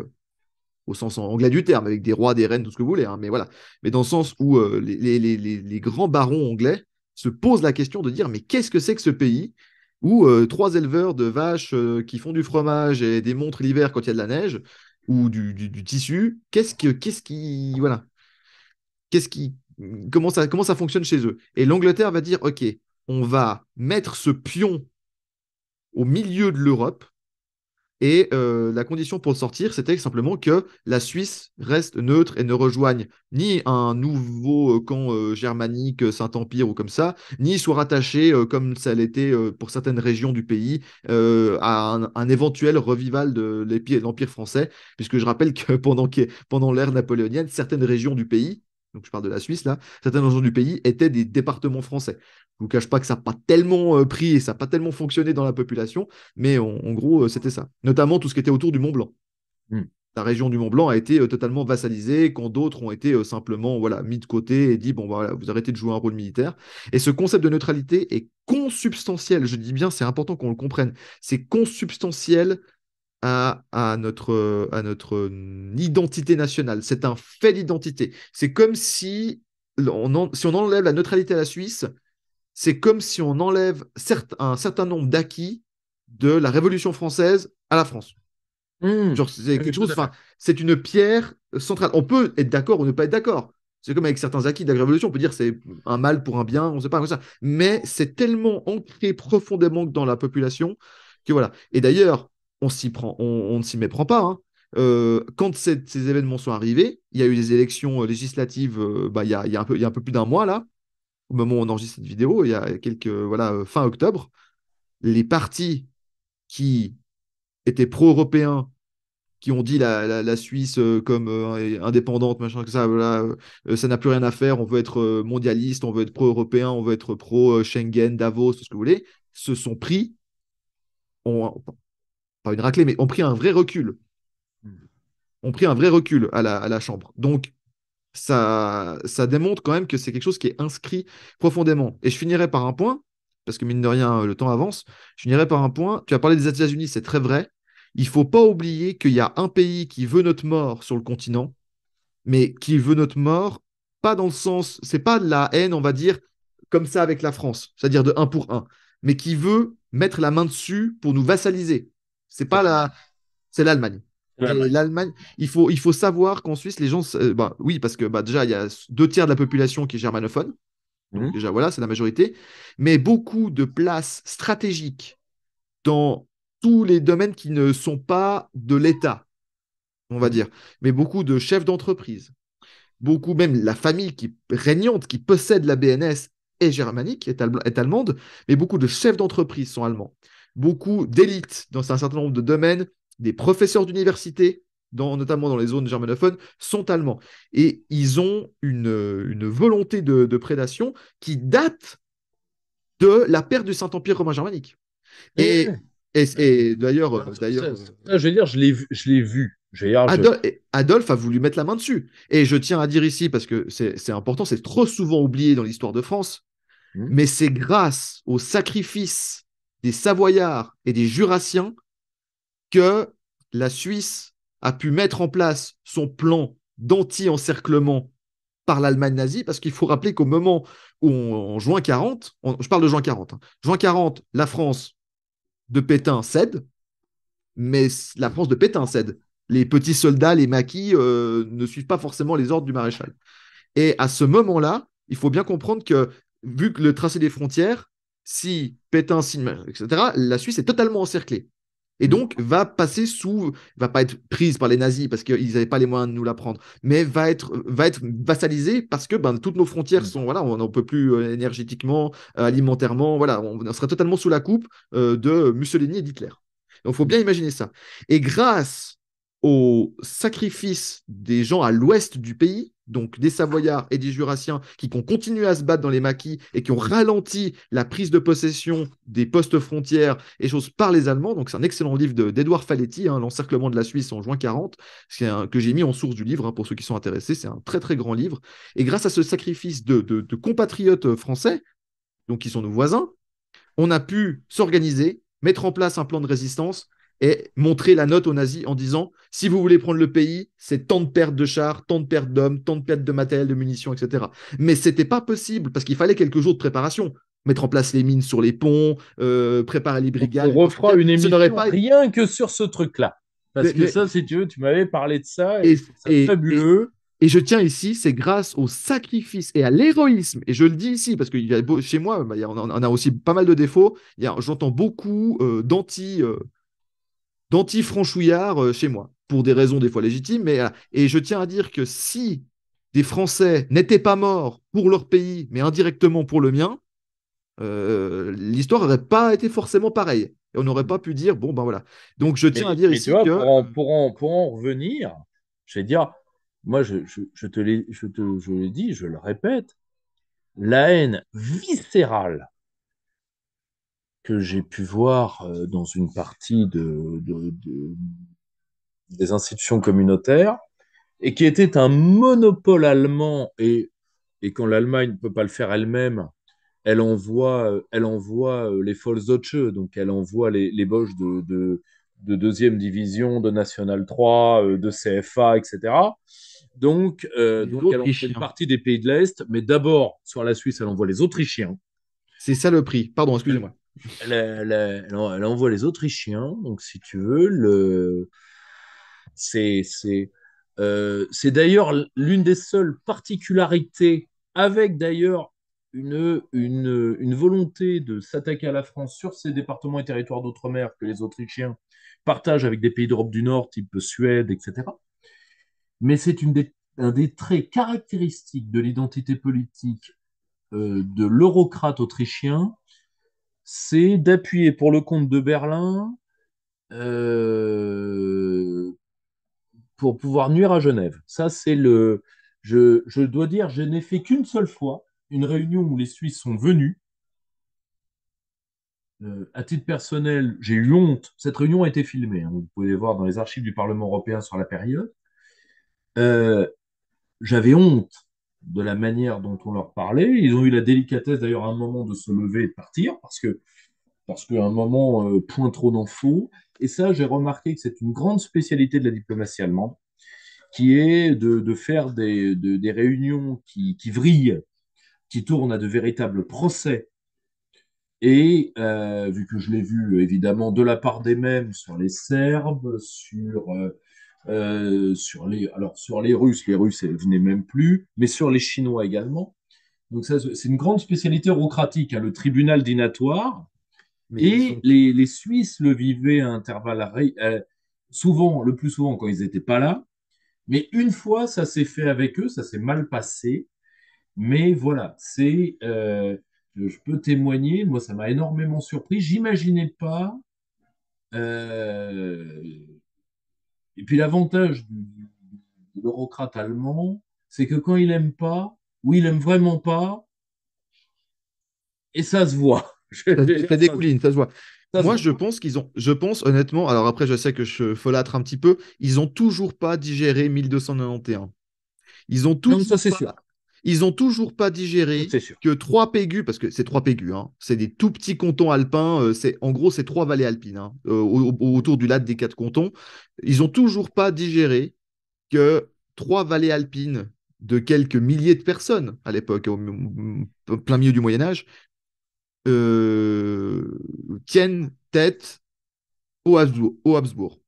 au sens anglais du terme, avec des rois, des reines, tout ce que vous voulez, hein, mais voilà. Mais dans le sens où les grands barons anglais se posent la question de dire, mais qu'est-ce que c'est que ce pays où 3 éleveurs de vaches qui font du fromage et des montres l'hiver quand il y a de la neige, ou du tissu, voilà, qu'est-ce qui, comment ça fonctionne chez eux? Et l'Angleterre va dire, OK, on va mettre ce pion au milieu de l'Europe et la condition pour sortir, c'était simplement que la Suisse reste neutre et ne rejoigne ni un nouveau camp germanique, Saint-Empire ou comme ça, ni soit rattaché, comme ça l'était pour certaines régions du pays, à un éventuel revival de l'Empire français, puisque je rappelle que pendant l'ère napoléonienne, certaines régions du pays, donc je parle de la Suisse là, certaines régions du pays étaient des départements français. Je ne vous cache pas que ça n'a pas tellement pris et ça n'a pas tellement fonctionné dans la population, mais en gros, c'était ça. Notamment tout ce qui était autour du Mont Blanc. Hmm. La région du Mont Blanc a été totalement vassalisée, quand d'autres ont été simplement voilà, mis de côté et dit, bon, voilà, vous arrêtez de jouer un rôle militaire. Et ce concept de neutralité est consubstantiel, je dis bien, c'est important qu'on le comprenne, c'est consubstantiel à notre identité nationale. C'est un fait d'identité. C'est comme si on enlève la neutralité à la Suisse, c'est comme si on enlève un certain nombre d'acquis de la Révolution française à la France. Hmm. Genre, c'est Oui, quelque tout chose, à fait. enfin, c'est une pierre centrale. On peut être d'accord ou ne pas être d'accord. C'est comme avec certains acquis de la Révolution, on peut dire c'est un mal pour un bien, on ne sait pas comme ça. Mais c'est tellement ancré profondément dans la population que voilà. Et d'ailleurs, on ne s'y méprend pas, hein. Quand ces événements sont arrivés, il y a eu des élections législatives bah, il y a un peu plus d'un mois là, au moment où on enregistre cette vidéo, il y a voilà, fin octobre, les partis qui étaient pro-européens, qui ont dit la Suisse comme indépendante, machin, que ça, voilà, ça n'a plus rien à faire, on veut être mondialiste, on veut être pro-européen, on veut être pro-Schengen, Davos, tout ce que vous voulez, se sont pris, ont, pas une raclée, mais ont pris un vrai recul. Hmm. Ont pris un vrai recul à la Chambre. Donc, ça démontre quand même que c'est quelque chose qui est inscrit profondément. Et je finirai par un point, parce que mine de rien, le temps avance. Je finirai par un point. Tu as parlé des États-Unis, c'est très vrai. Il faut pas oublier qu'il y a un pays qui veut notre mort sur le continent, mais qui veut notre mort, pas dans le sens, c'est pas de la haine, on va dire, comme ça avec la France, c'est-à-dire de un pour un, mais qui veut mettre la main dessus pour nous vassaliser. C'est pas la, c'est l'Allemagne. Et L'Allemagne. l'Allemagne, il faut savoir qu'en Suisse, les gens, bah, oui, parce que bah, déjà, il y a 2 tiers de la population qui est germanophone. Donc Mhm. déjà, voilà, c'est la majorité. Mais beaucoup de places stratégiques dans tous les domaines qui ne sont pas de l'État, on va Mhm. dire. Mais beaucoup de chefs d'entreprise, beaucoup, même la famille qui régnante, qui possède la BNS est germanique, est allemande, mais beaucoup de chefs d'entreprise sont allemands. Beaucoup d'élites dans un certain nombre de domaines, des professeurs d'université, notamment dans les zones germanophones, sont allemands. Et ils ont une volonté de prédation qui date de la perte du Saint-Empire romain germanique. Et, Ouais. et d'ailleurs, Ça, je veux dire, je l'ai vu. Je veux dire, Adolphe a voulu mettre la main dessus. Et je tiens à dire ici, parce que c'est important, c'est trop souvent oublié dans l'histoire de France, Mhm. mais c'est grâce au sacrifice des Savoyards et des Jurassiens que la Suisse a pu mettre en place son plan d'anti-encerclement par l'Allemagne nazie, parce qu'il faut rappeler qu'au moment où, en juin 40, je parle de juin 40, hein, juin 40, la France de Pétain cède, mais la France de Pétain cède. Les petits soldats, les maquis, ne suivent pas forcément les ordres du maréchal. Et à ce moment-là, il faut bien comprendre que, vu que le tracé des frontières, si Pétain signe, etc., la Suisse est totalement encerclée. Et Mhm. donc, va pas être prise par les nazis parce qu'ils n'avaient pas les moyens de nous la prendre, mais va être vassalisée parce que ben, toutes nos frontières Mhm. sont, voilà, on n'en peut plus énergétiquement, alimentairement, voilà, on serait totalement sous la coupe de Mussolini et d'Hitler. Donc, il faut bien imaginer ça. Et grâce au sacrifice des gens à l'ouest du pays, donc des Savoyards et des Jurassiens, qui ont continué à se battre dans les maquis et qui ont ralenti la prise de possession des postes frontières et choses par les Allemands. Donc c'est un excellent livre d'Edouard Faletti, hein, L'encerclement de la Suisse en juin 40, que j'ai mis en source du livre, hein, pour ceux qui sont intéressés. C'est un très très grand livre. Et grâce à ce sacrifice de compatriotes français, donc qui sont nos voisins, on a pu s'organiser, mettre en place un plan de résistance et montrer la note aux nazis en disant, si vous voulez prendre le pays, c'est tant de pertes de chars, tant de pertes d'hommes, tant de pertes de matériel, de munitions, etc. Mais c'était pas possible parce qu'il fallait quelques jours de préparation. Mettre en place les mines sur les ponts, préparer les On brigades, les postes refera frontières. une Ce n'aurait émission pas été. rien que sur ce truc-là. Parce que Mais, ça, si tu veux, tu m'avais parlé de ça et et, je trouve ça et, et, fabuleux. et je tiens ici, c'est grâce au sacrifice et à l'héroïsme, et je le dis ici, parce que chez moi, bah, on a aussi pas mal de défauts, j'entends beaucoup d'anti-franchouillards chez moi, pour des raisons des fois légitimes, et je tiens à dire que si des Français n'étaient pas morts pour leur pays, mais indirectement pour le mien, l'histoire n'aurait pas été forcément pareille. Et on n'aurait pas pu dire, bon, ben voilà. Donc je tiens à dire Mais tu ici vois, que pour en revenir, je vais dire, moi, je l'ai dit, je le répète, la haine viscérale que j'ai pu voir dans une partie des institutions communautaires et qui était un monopole allemand et quand l'Allemagne ne peut pas le faire elle-même, elle envoie les Volksdeutsche, donc elle envoie les Boches de deuxième division, de National 3, de CFA, etc. les Donc elle envoie une Autrichiens, partie des pays de l'Est, mais d'abord, sur la Suisse, elle envoie les Autrichiens. c'est ça le prix. Pardon, Elle, excusez-moi. elle envoie les Autrichiens, donc si tu veux, c'est, c'est, c'est d'ailleurs l'une des seules particularités, avec d'ailleurs une volonté de s'attaquer à la France sur ses départements et territoires d'outre-mer que les Autrichiens partagent avec des pays d'Europe du Nord, type Suède, etc. Mais c'est un des traits caractéristiques de l'identité politique de l'eurocrate autrichien, c'est d'appuyer pour le compte de Berlin euh, pour pouvoir nuire à Genève. Ça, c'est le. Je dois dire, je n'ai fait qu'une seule fois une réunion où les Suisses sont venus. À titre personnel, j'ai eu honte. Cette réunion a été filmée, hein, vous pouvez les voir dans les archives du Parlement européen sur la période. Euh, J'avais honte de la manière dont on leur parlait. Ils ont eu la délicatesse d'ailleurs à un moment de se lever et de partir parce qu'à un moment, point trop n'en faut. Et ça, j'ai remarqué que c'est une grande spécialité de la diplomatie allemande, qui est de faire des réunions qui vrillent, qui tourne à de véritables procès. Et vu que je l'ai vu évidemment de la part des mêmes sur les Serbes, sur les Russes, ils venaient même plus, mais sur les Chinois également. Donc ça, c'est une grande spécialité eurocratique, hein, le tribunal dînatoire. Mais ils Et ont les Suisses le vivaient à intervalles souvent, le plus souvent quand ils n'étaient pas là. Mais une fois, ça s'est fait avec eux, ça s'est mal passé. Mais voilà, je peux témoigner, moi ça m'a énormément surpris. J'imaginais pas. euh, et puis l'avantage de l'eurocrate allemand, c'est que quand il aime pas, ou il aime vraiment pas, et ça se voit. Je Ça, vais dire, ça dégouline, ça se voit. ça se Moi, voit. je pense honnêtement, alors après, je sais que je folâtre un petit peu, ils ont toujours pas digéré 1291. Ils ont Non, ça toujours c'est pas, sûr. ils ont toujours pas Ça digéré c'est sûr. que trois pégus, parce que c'est trois pégus, hein, c'est des tout petits cantons alpins, en gros, c'est trois vallées alpines, hein, autour du lac des Quatre Cantons. Ils ont toujours pas digéré que trois vallées alpines de quelques milliers de personnes à l'époque, au plein milieu du Moyen Âge, euh, tiennent tête aux Habsbourg.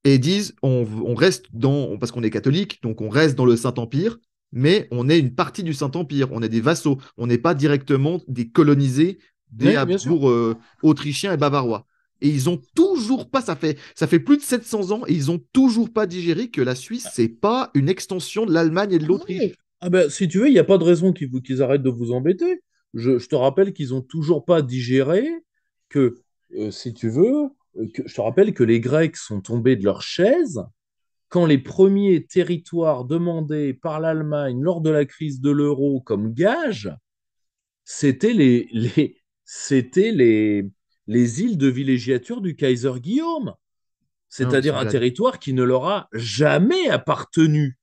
Et disent, on reste dans, parce qu'on est catholique, donc on reste dans le Saint-Empire, mais on est une partie du Saint-Empire, on est des vassaux, on n'est pas directement des colonisés des Oui, bien sûr. Habsbourg autrichiens et bavarois. Et ils ont toujours pas, ça fait plus de 700 ans, et ils ont toujours pas digéré que la Suisse, c'est pas une extension de l'Allemagne et de Ouais. l'Autriche. Ah ben, si tu veux, il n'y a pas de raison qu'ils arrêtent de vous embêter. Je te rappelle qu'ils n'ont toujours pas digéré que, si tu veux, je te rappelle que les Grecs sont tombés de leur chaise quand les premiers territoires demandés par l'Allemagne lors de la crise de l'euro comme gage, c'était les îles de villégiature du Kaiser Guillaume, Non, mais c'est-à-dire un territoire qui ne leur a jamais appartenu.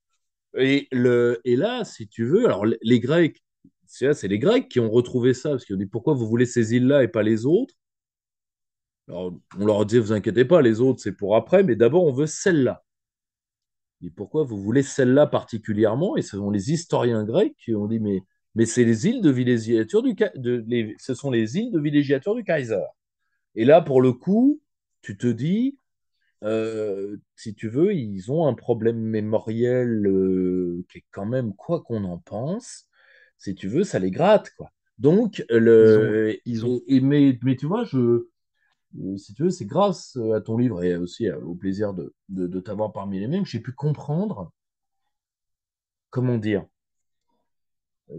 Et là, si tu veux, alors les Grecs, c'est les Grecs qui ont retrouvé ça, parce qu'ils ont dit pourquoi vous voulez ces îles-là et pas les autres. Alors, on leur a dit, vous inquiétez pas, les autres, c'est pour après, mais d'abord, on veut celle-là. Et pourquoi vous voulez celle-là particulièrement? Et ce sont les historiens grecs qui ont dit, mais c'est les îles de villégiature ce sont les îles de villégiature du Kaiser. Et là, pour le coup, tu te dis, si tu veux, ils ont un problème mémoriel qui est quand même, quoi qu'on en pense, si tu veux, ça les gratte, quoi. Donc, ils ont, mais tu vois, si tu veux, c'est grâce à ton livre et aussi au plaisir de t'avoir parmi les mêmes que j'ai pu comprendre, comment dire,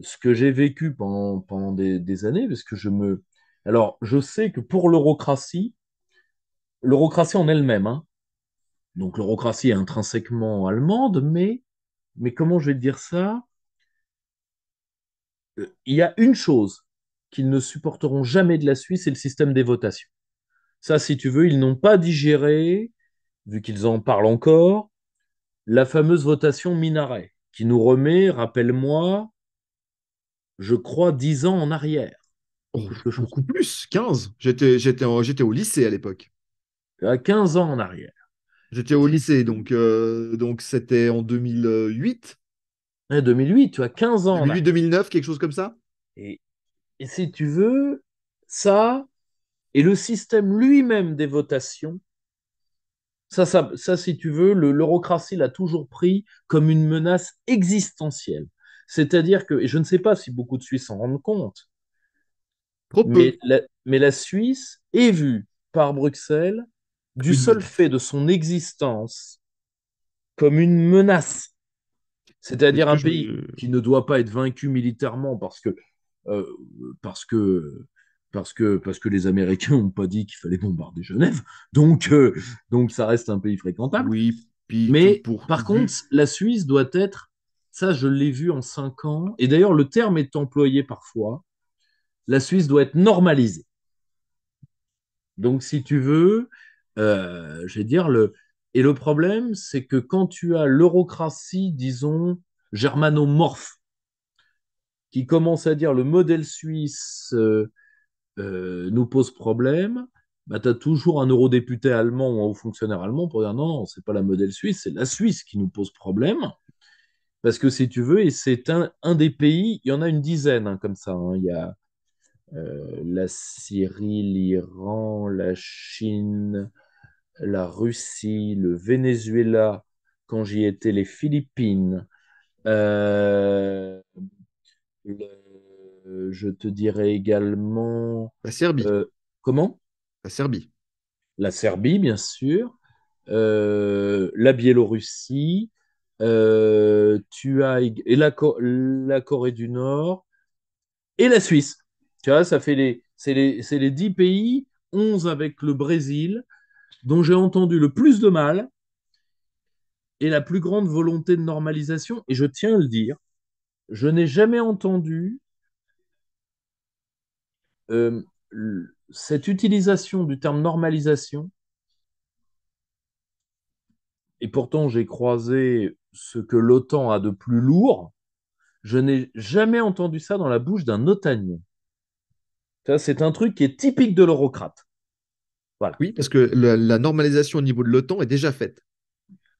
ce que j'ai vécu pendant des années, parce que Alors, je sais que pour l'eurocratie en elle-même, hein, donc l'eurocratie est intrinsèquement allemande, mais comment je vais te dire ça? Il y a une chose qu'ils ne supporteront jamais de la Suisse, c'est le système des votations. Ça, si tu veux, ils n'ont pas digéré, vu qu'ils en parlent encore, la fameuse votation Minaret, qui nous remet, rappelle-moi, je crois, 10 ans en arrière, oh, quelque chose beaucoup plus, 15. J'étais au lycée à l'époque. à 15 ans en arrière. J'étais au Si- lycée, donc c'était en 2008, 2008, tu as 15 ans en arrière. 2008-2009, quelque chose comme ça. Et, et si tu veux, ça, et le système lui-même des votations, ça, si tu veux, l'eurocratie l'a toujours pris comme une menace existentielle. C'est-à-dire que, et je ne sais pas si beaucoup de Suisses s'en rendent compte, Trop peu. mais la Suisse est vue par Bruxelles Comme du une seul fait menace. de son existence comme une menace. Est-ce C'est-à-dire que un je pays me... qui ne doit pas être vaincu militairement euh, parce que, parce que les Américains n'ont pas dit qu'il fallait bombarder Genève. Donc, euh, donc ça reste un pays fréquentable. Oui, puis Mais par contre, vu... la Suisse doit être, ça je l'ai vu en 5 ans, et d'ailleurs le terme est employé parfois, la Suisse doit être normalisée. Donc si tu veux, je vais dire, et le problème, c'est que quand tu as l'eurocratie, disons, germanomorphe, qui commence à dire le modèle suisse nous pose problème, bah, tu as toujours un eurodéputé allemand ou un haut fonctionnaire allemand pour dire non, non, c'est pas la modèle suisse, c'est la Suisse qui nous pose problème. Parce que si tu veux, et c'est un des pays, il y en a une dizaine hein, comme ça, hein. Il y a la Syrie, l'Iran, la Chine, la Russie, le Venezuela, quand j'y étais, les Philippines. Euh, je te dirais également, La Serbie. euh, comment? La Serbie. La Serbie, bien sûr, la Biélorussie, tu as et la Corée du Nord et la Suisse. Tu vois, ça fait c'est les 10 pays, 11 avec le Brésil, dont j'ai entendu le plus de mal et la plus grande volonté de normalisation. Et je tiens à le dire, je n'ai jamais entendu euh, cette utilisation du terme normalisation. Et pourtant, j'ai croisé ce que l'OTAN a de plus lourd. Je n'ai jamais entendu ça dans la bouche d'un otanien. Ça, c'est un truc qui est typique de l'eurocrate. Voilà. Oui, parce que la normalisation au niveau de l'OTAN est déjà faite.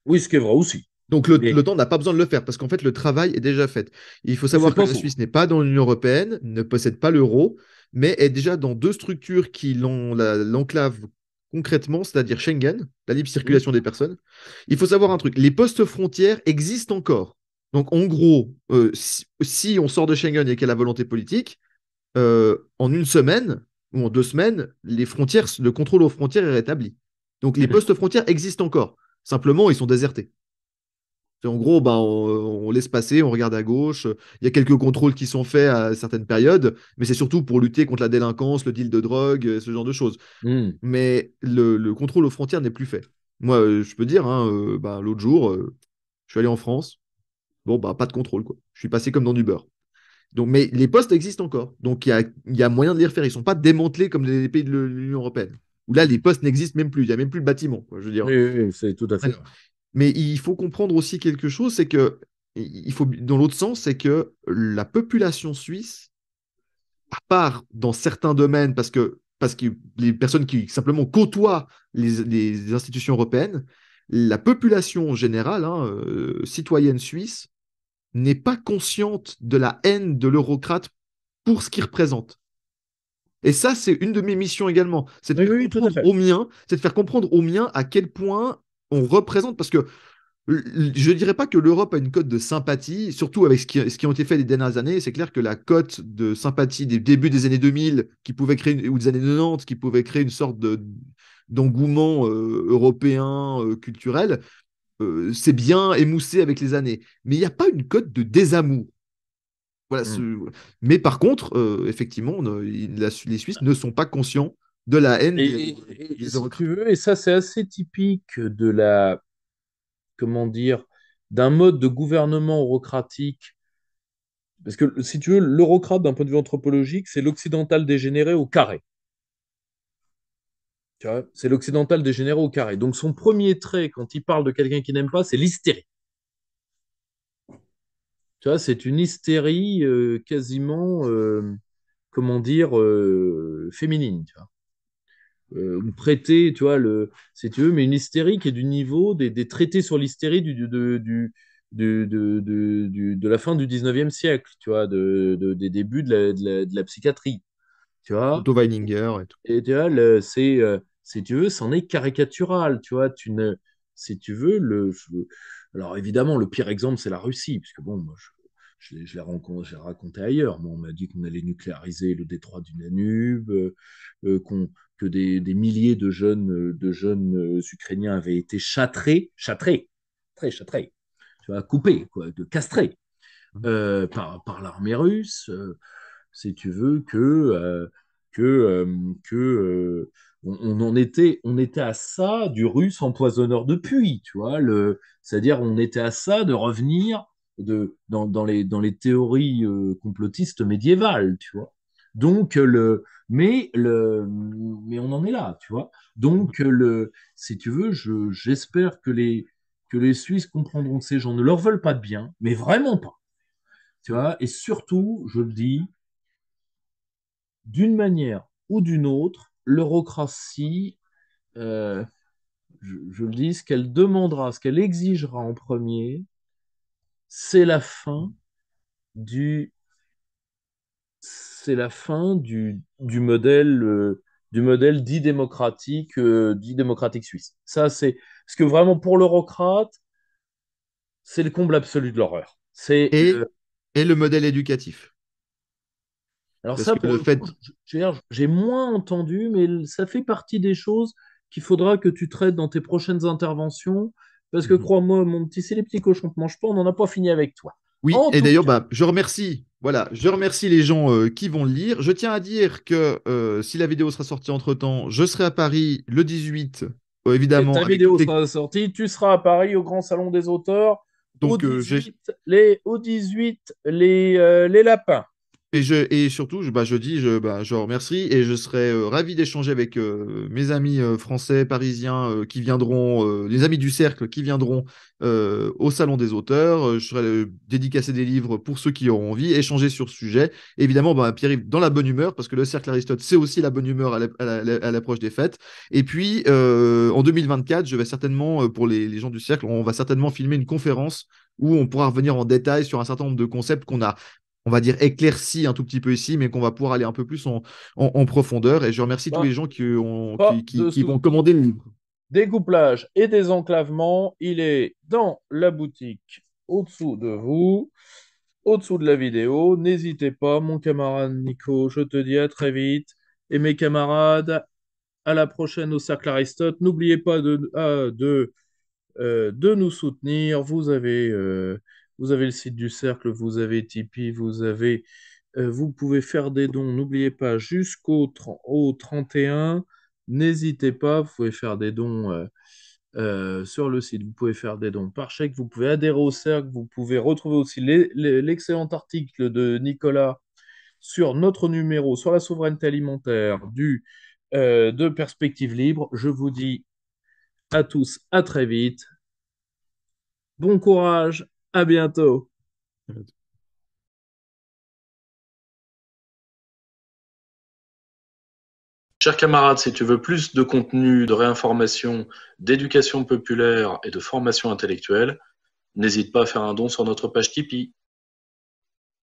Oui, ce qui est vrai aussi. Donc Mais, l'OTAN n'a pas besoin de le faire parce qu'en fait le travail est déjà fait. Il faut mais c'est savoir que pas la faux. Suisse n'est pas dans l'Union européenne, ne possède pas l'euro, mais est déjà dans deux structures qui l'enclavent concrètement, c'est-à-dire Schengen, la libre Hum, circulation des personnes. Il faut savoir un truc, les postes frontières existent encore. Donc en gros, si on sort de Schengen et qu'il y a la volonté politique, en une semaine ou en 2 semaines, le contrôle aux frontières est rétabli. Donc les hum, postes frontières existent encore. Simplement, ils sont désertés. En gros, ben, on laisse passer, on regarde à gauche. Il y a quelques contrôles qui sont faits à certaines périodes, mais c'est surtout pour lutter contre la délinquance, le deal de drogue, ce genre de choses. hum. Mais le contrôle aux frontières n'est plus fait. Moi, je peux dire, hein, ben, l'autre jour, je suis allé en France. Bon, bah, pas de contrôle, quoi. Je suis passé comme dans du beurre. Donc, mais les postes existent encore. Donc, il y a moyen de les refaire. Ils ne sont pas démantelés comme les pays de l'Union européenne. Où là, les postes n'existent même plus. Il n'y a même plus le bâtiment, quoi, je veux dire. Oui, oui, oui, c'est tout à fait vrai. Mais il faut comprendre aussi quelque chose, c'est que, il faut, dans l'autre sens, c'est que la population suisse, à part dans certains domaines, parce que les personnes qui simplement côtoient les institutions européennes, la population générale, hein, citoyenne suisse, n'est pas consciente de la haine de l'eurocrate pour ce qu'il représente. Et ça, c'est une de mes missions également, c'est de Oui, faire oui, tout à comprendre fait. aux miens, c'est de faire comprendre aux miens à quel point on représente, parce que je ne dirais pas que l'Europe a une cote de sympathie, surtout avec ce qui ont été fait les dernières années. C'est clair que la cote de sympathie des débuts des années 2000, qui pouvait créer, ou des années 90, qui pouvait créer une sorte d'engouement européen, culturel, c'est bien émoussé avec les années. Mais il n'y a pas une cote de désamour. Voilà, Hum. mais par contre, effectivement, les Suisses ne sont pas conscients de la haine Et des si tu Eurocrates. veux, et ça, c'est assez typique de la, comment dire, d'un mode de gouvernement eurocratique. Parce que, si tu veux, l'eurocrate, d'un point de vue anthropologique, c'est l'occidental dégénéré au carré. Tu vois, c'est l'occidental dégénéré au carré. Donc, son premier trait, quand il parle de quelqu'un qu'il n'aime pas, c'est l'hystérie. Tu vois, c'est une hystérie quasiment, comment dire, féminine. Tu vois. Ou prêter, tu vois, si tu veux, mais une hystérie qui est du niveau des traités sur l'hystérie de la fin du 19e siècle, tu vois, des débuts de la psychiatrie. Tu vois, Otto Weininger et tout. et tu vois, si tu veux, c'en est caricatural, tu vois, si tu veux, alors évidemment, le pire exemple, c'est la Russie, puisque bon, moi, je l'ai raconté ailleurs. Moi, on m'a dit qu'on allait nucléariser le détroit du Danube, que des milliers de jeunes Ukrainiens avaient été châtrés, tu vois, coupés, quoi, castrés par l'armée russe, si tu veux, que, on était à ça du russe empoisonneur de puits, tu vois, c'est-à-dire on était à ça de revenir dans les théories complotistes médiévales, tu vois. Donc, mais on en est là, tu vois. Donc, si tu veux, j'espère que les Suisses comprendront que ces gens ne leur veulent pas de bien, mais vraiment pas. Tu vois, et surtout, je le dis, d'une manière ou d'une autre, l'eurocratie, euh, je le dis, ce qu'elle demandera, ce qu'elle exigera en premier, c'est la fin du, c'est la fin du modèle dit démocratique suisse. Ça, c'est parce que vraiment pour l'eurocrate, c'est le comble absolu de l'horreur. C'est Et, et le modèle éducatif. alors Parce ça, que pour le le coup, fait. j'ai moins entendu, mais ça fait partie des choses qu'il faudra que tu traites dans tes prochaines interventions, parce que Mhm. crois-moi, mon petit, c'est les petits cochons ne mangent pas, on n'en a pas fini avec toi. Oui, En et tout d'ailleurs, cas, bah, je remercie, voilà, je remercie les gens qui vont le lire. Je tiens à dire que si la vidéo sera sortie entre-temps, je serai à Paris le 18, et évidemment, ta avec vidéo toutes les. sera sortie, tu seras à Paris au Grand Salon des auteurs, Donc, au 18 les lapins. et surtout, je dis, je remercie et je serai ravi d'échanger avec mes amis français, parisiens qui viendront, les amis du cercle qui viendront au Salon des auteurs. Je serai dédicacer des livres pour ceux qui auront envie, échanger sur ce sujet. Évidemment, bah, Pierre-Yves, dans la bonne humeur, parce que le cercle Aristote, c'est aussi la bonne humeur à l'approche des fêtes. Et puis, en 2024, je vais certainement, pour les gens du cercle, on va certainement filmer une conférence où on pourra revenir en détail sur un certain nombre de concepts qu'on a, on va dire, éclairci un tout petit peu ici, mais qu'on va pouvoir aller un peu plus en profondeur. Et je remercie tous Ben, les gens pas de qui vont soucis. commander le livre. Découplage et désenclavement, il est dans la boutique au-dessous de vous, au-dessous de la vidéo. N'hésitez pas, mon camarade Nico, je te dis à très vite. Et mes camarades, à la prochaine au Cercle Aristote. N'oubliez pas de nous soutenir. Vous avez le site du Cercle, vous avez Tipeee, vous pouvez faire des dons. N'oubliez pas, au 31, n'hésitez pas, vous pouvez faire des dons sur le site. Vous pouvez faire des dons par chèque, vous pouvez adhérer au cercle, vous pouvez retrouver aussi l'excellent article de Nicolas sur notre numéro sur la souveraineté alimentaire de Perspective Libre. Je vous dis à tous à très vite. Bon courage, à bientôt. Chers camarades, si tu veux plus de contenu, de réinformation, d'éducation populaire et de formation intellectuelle, n'hésite pas à faire un don sur notre page Tipeee.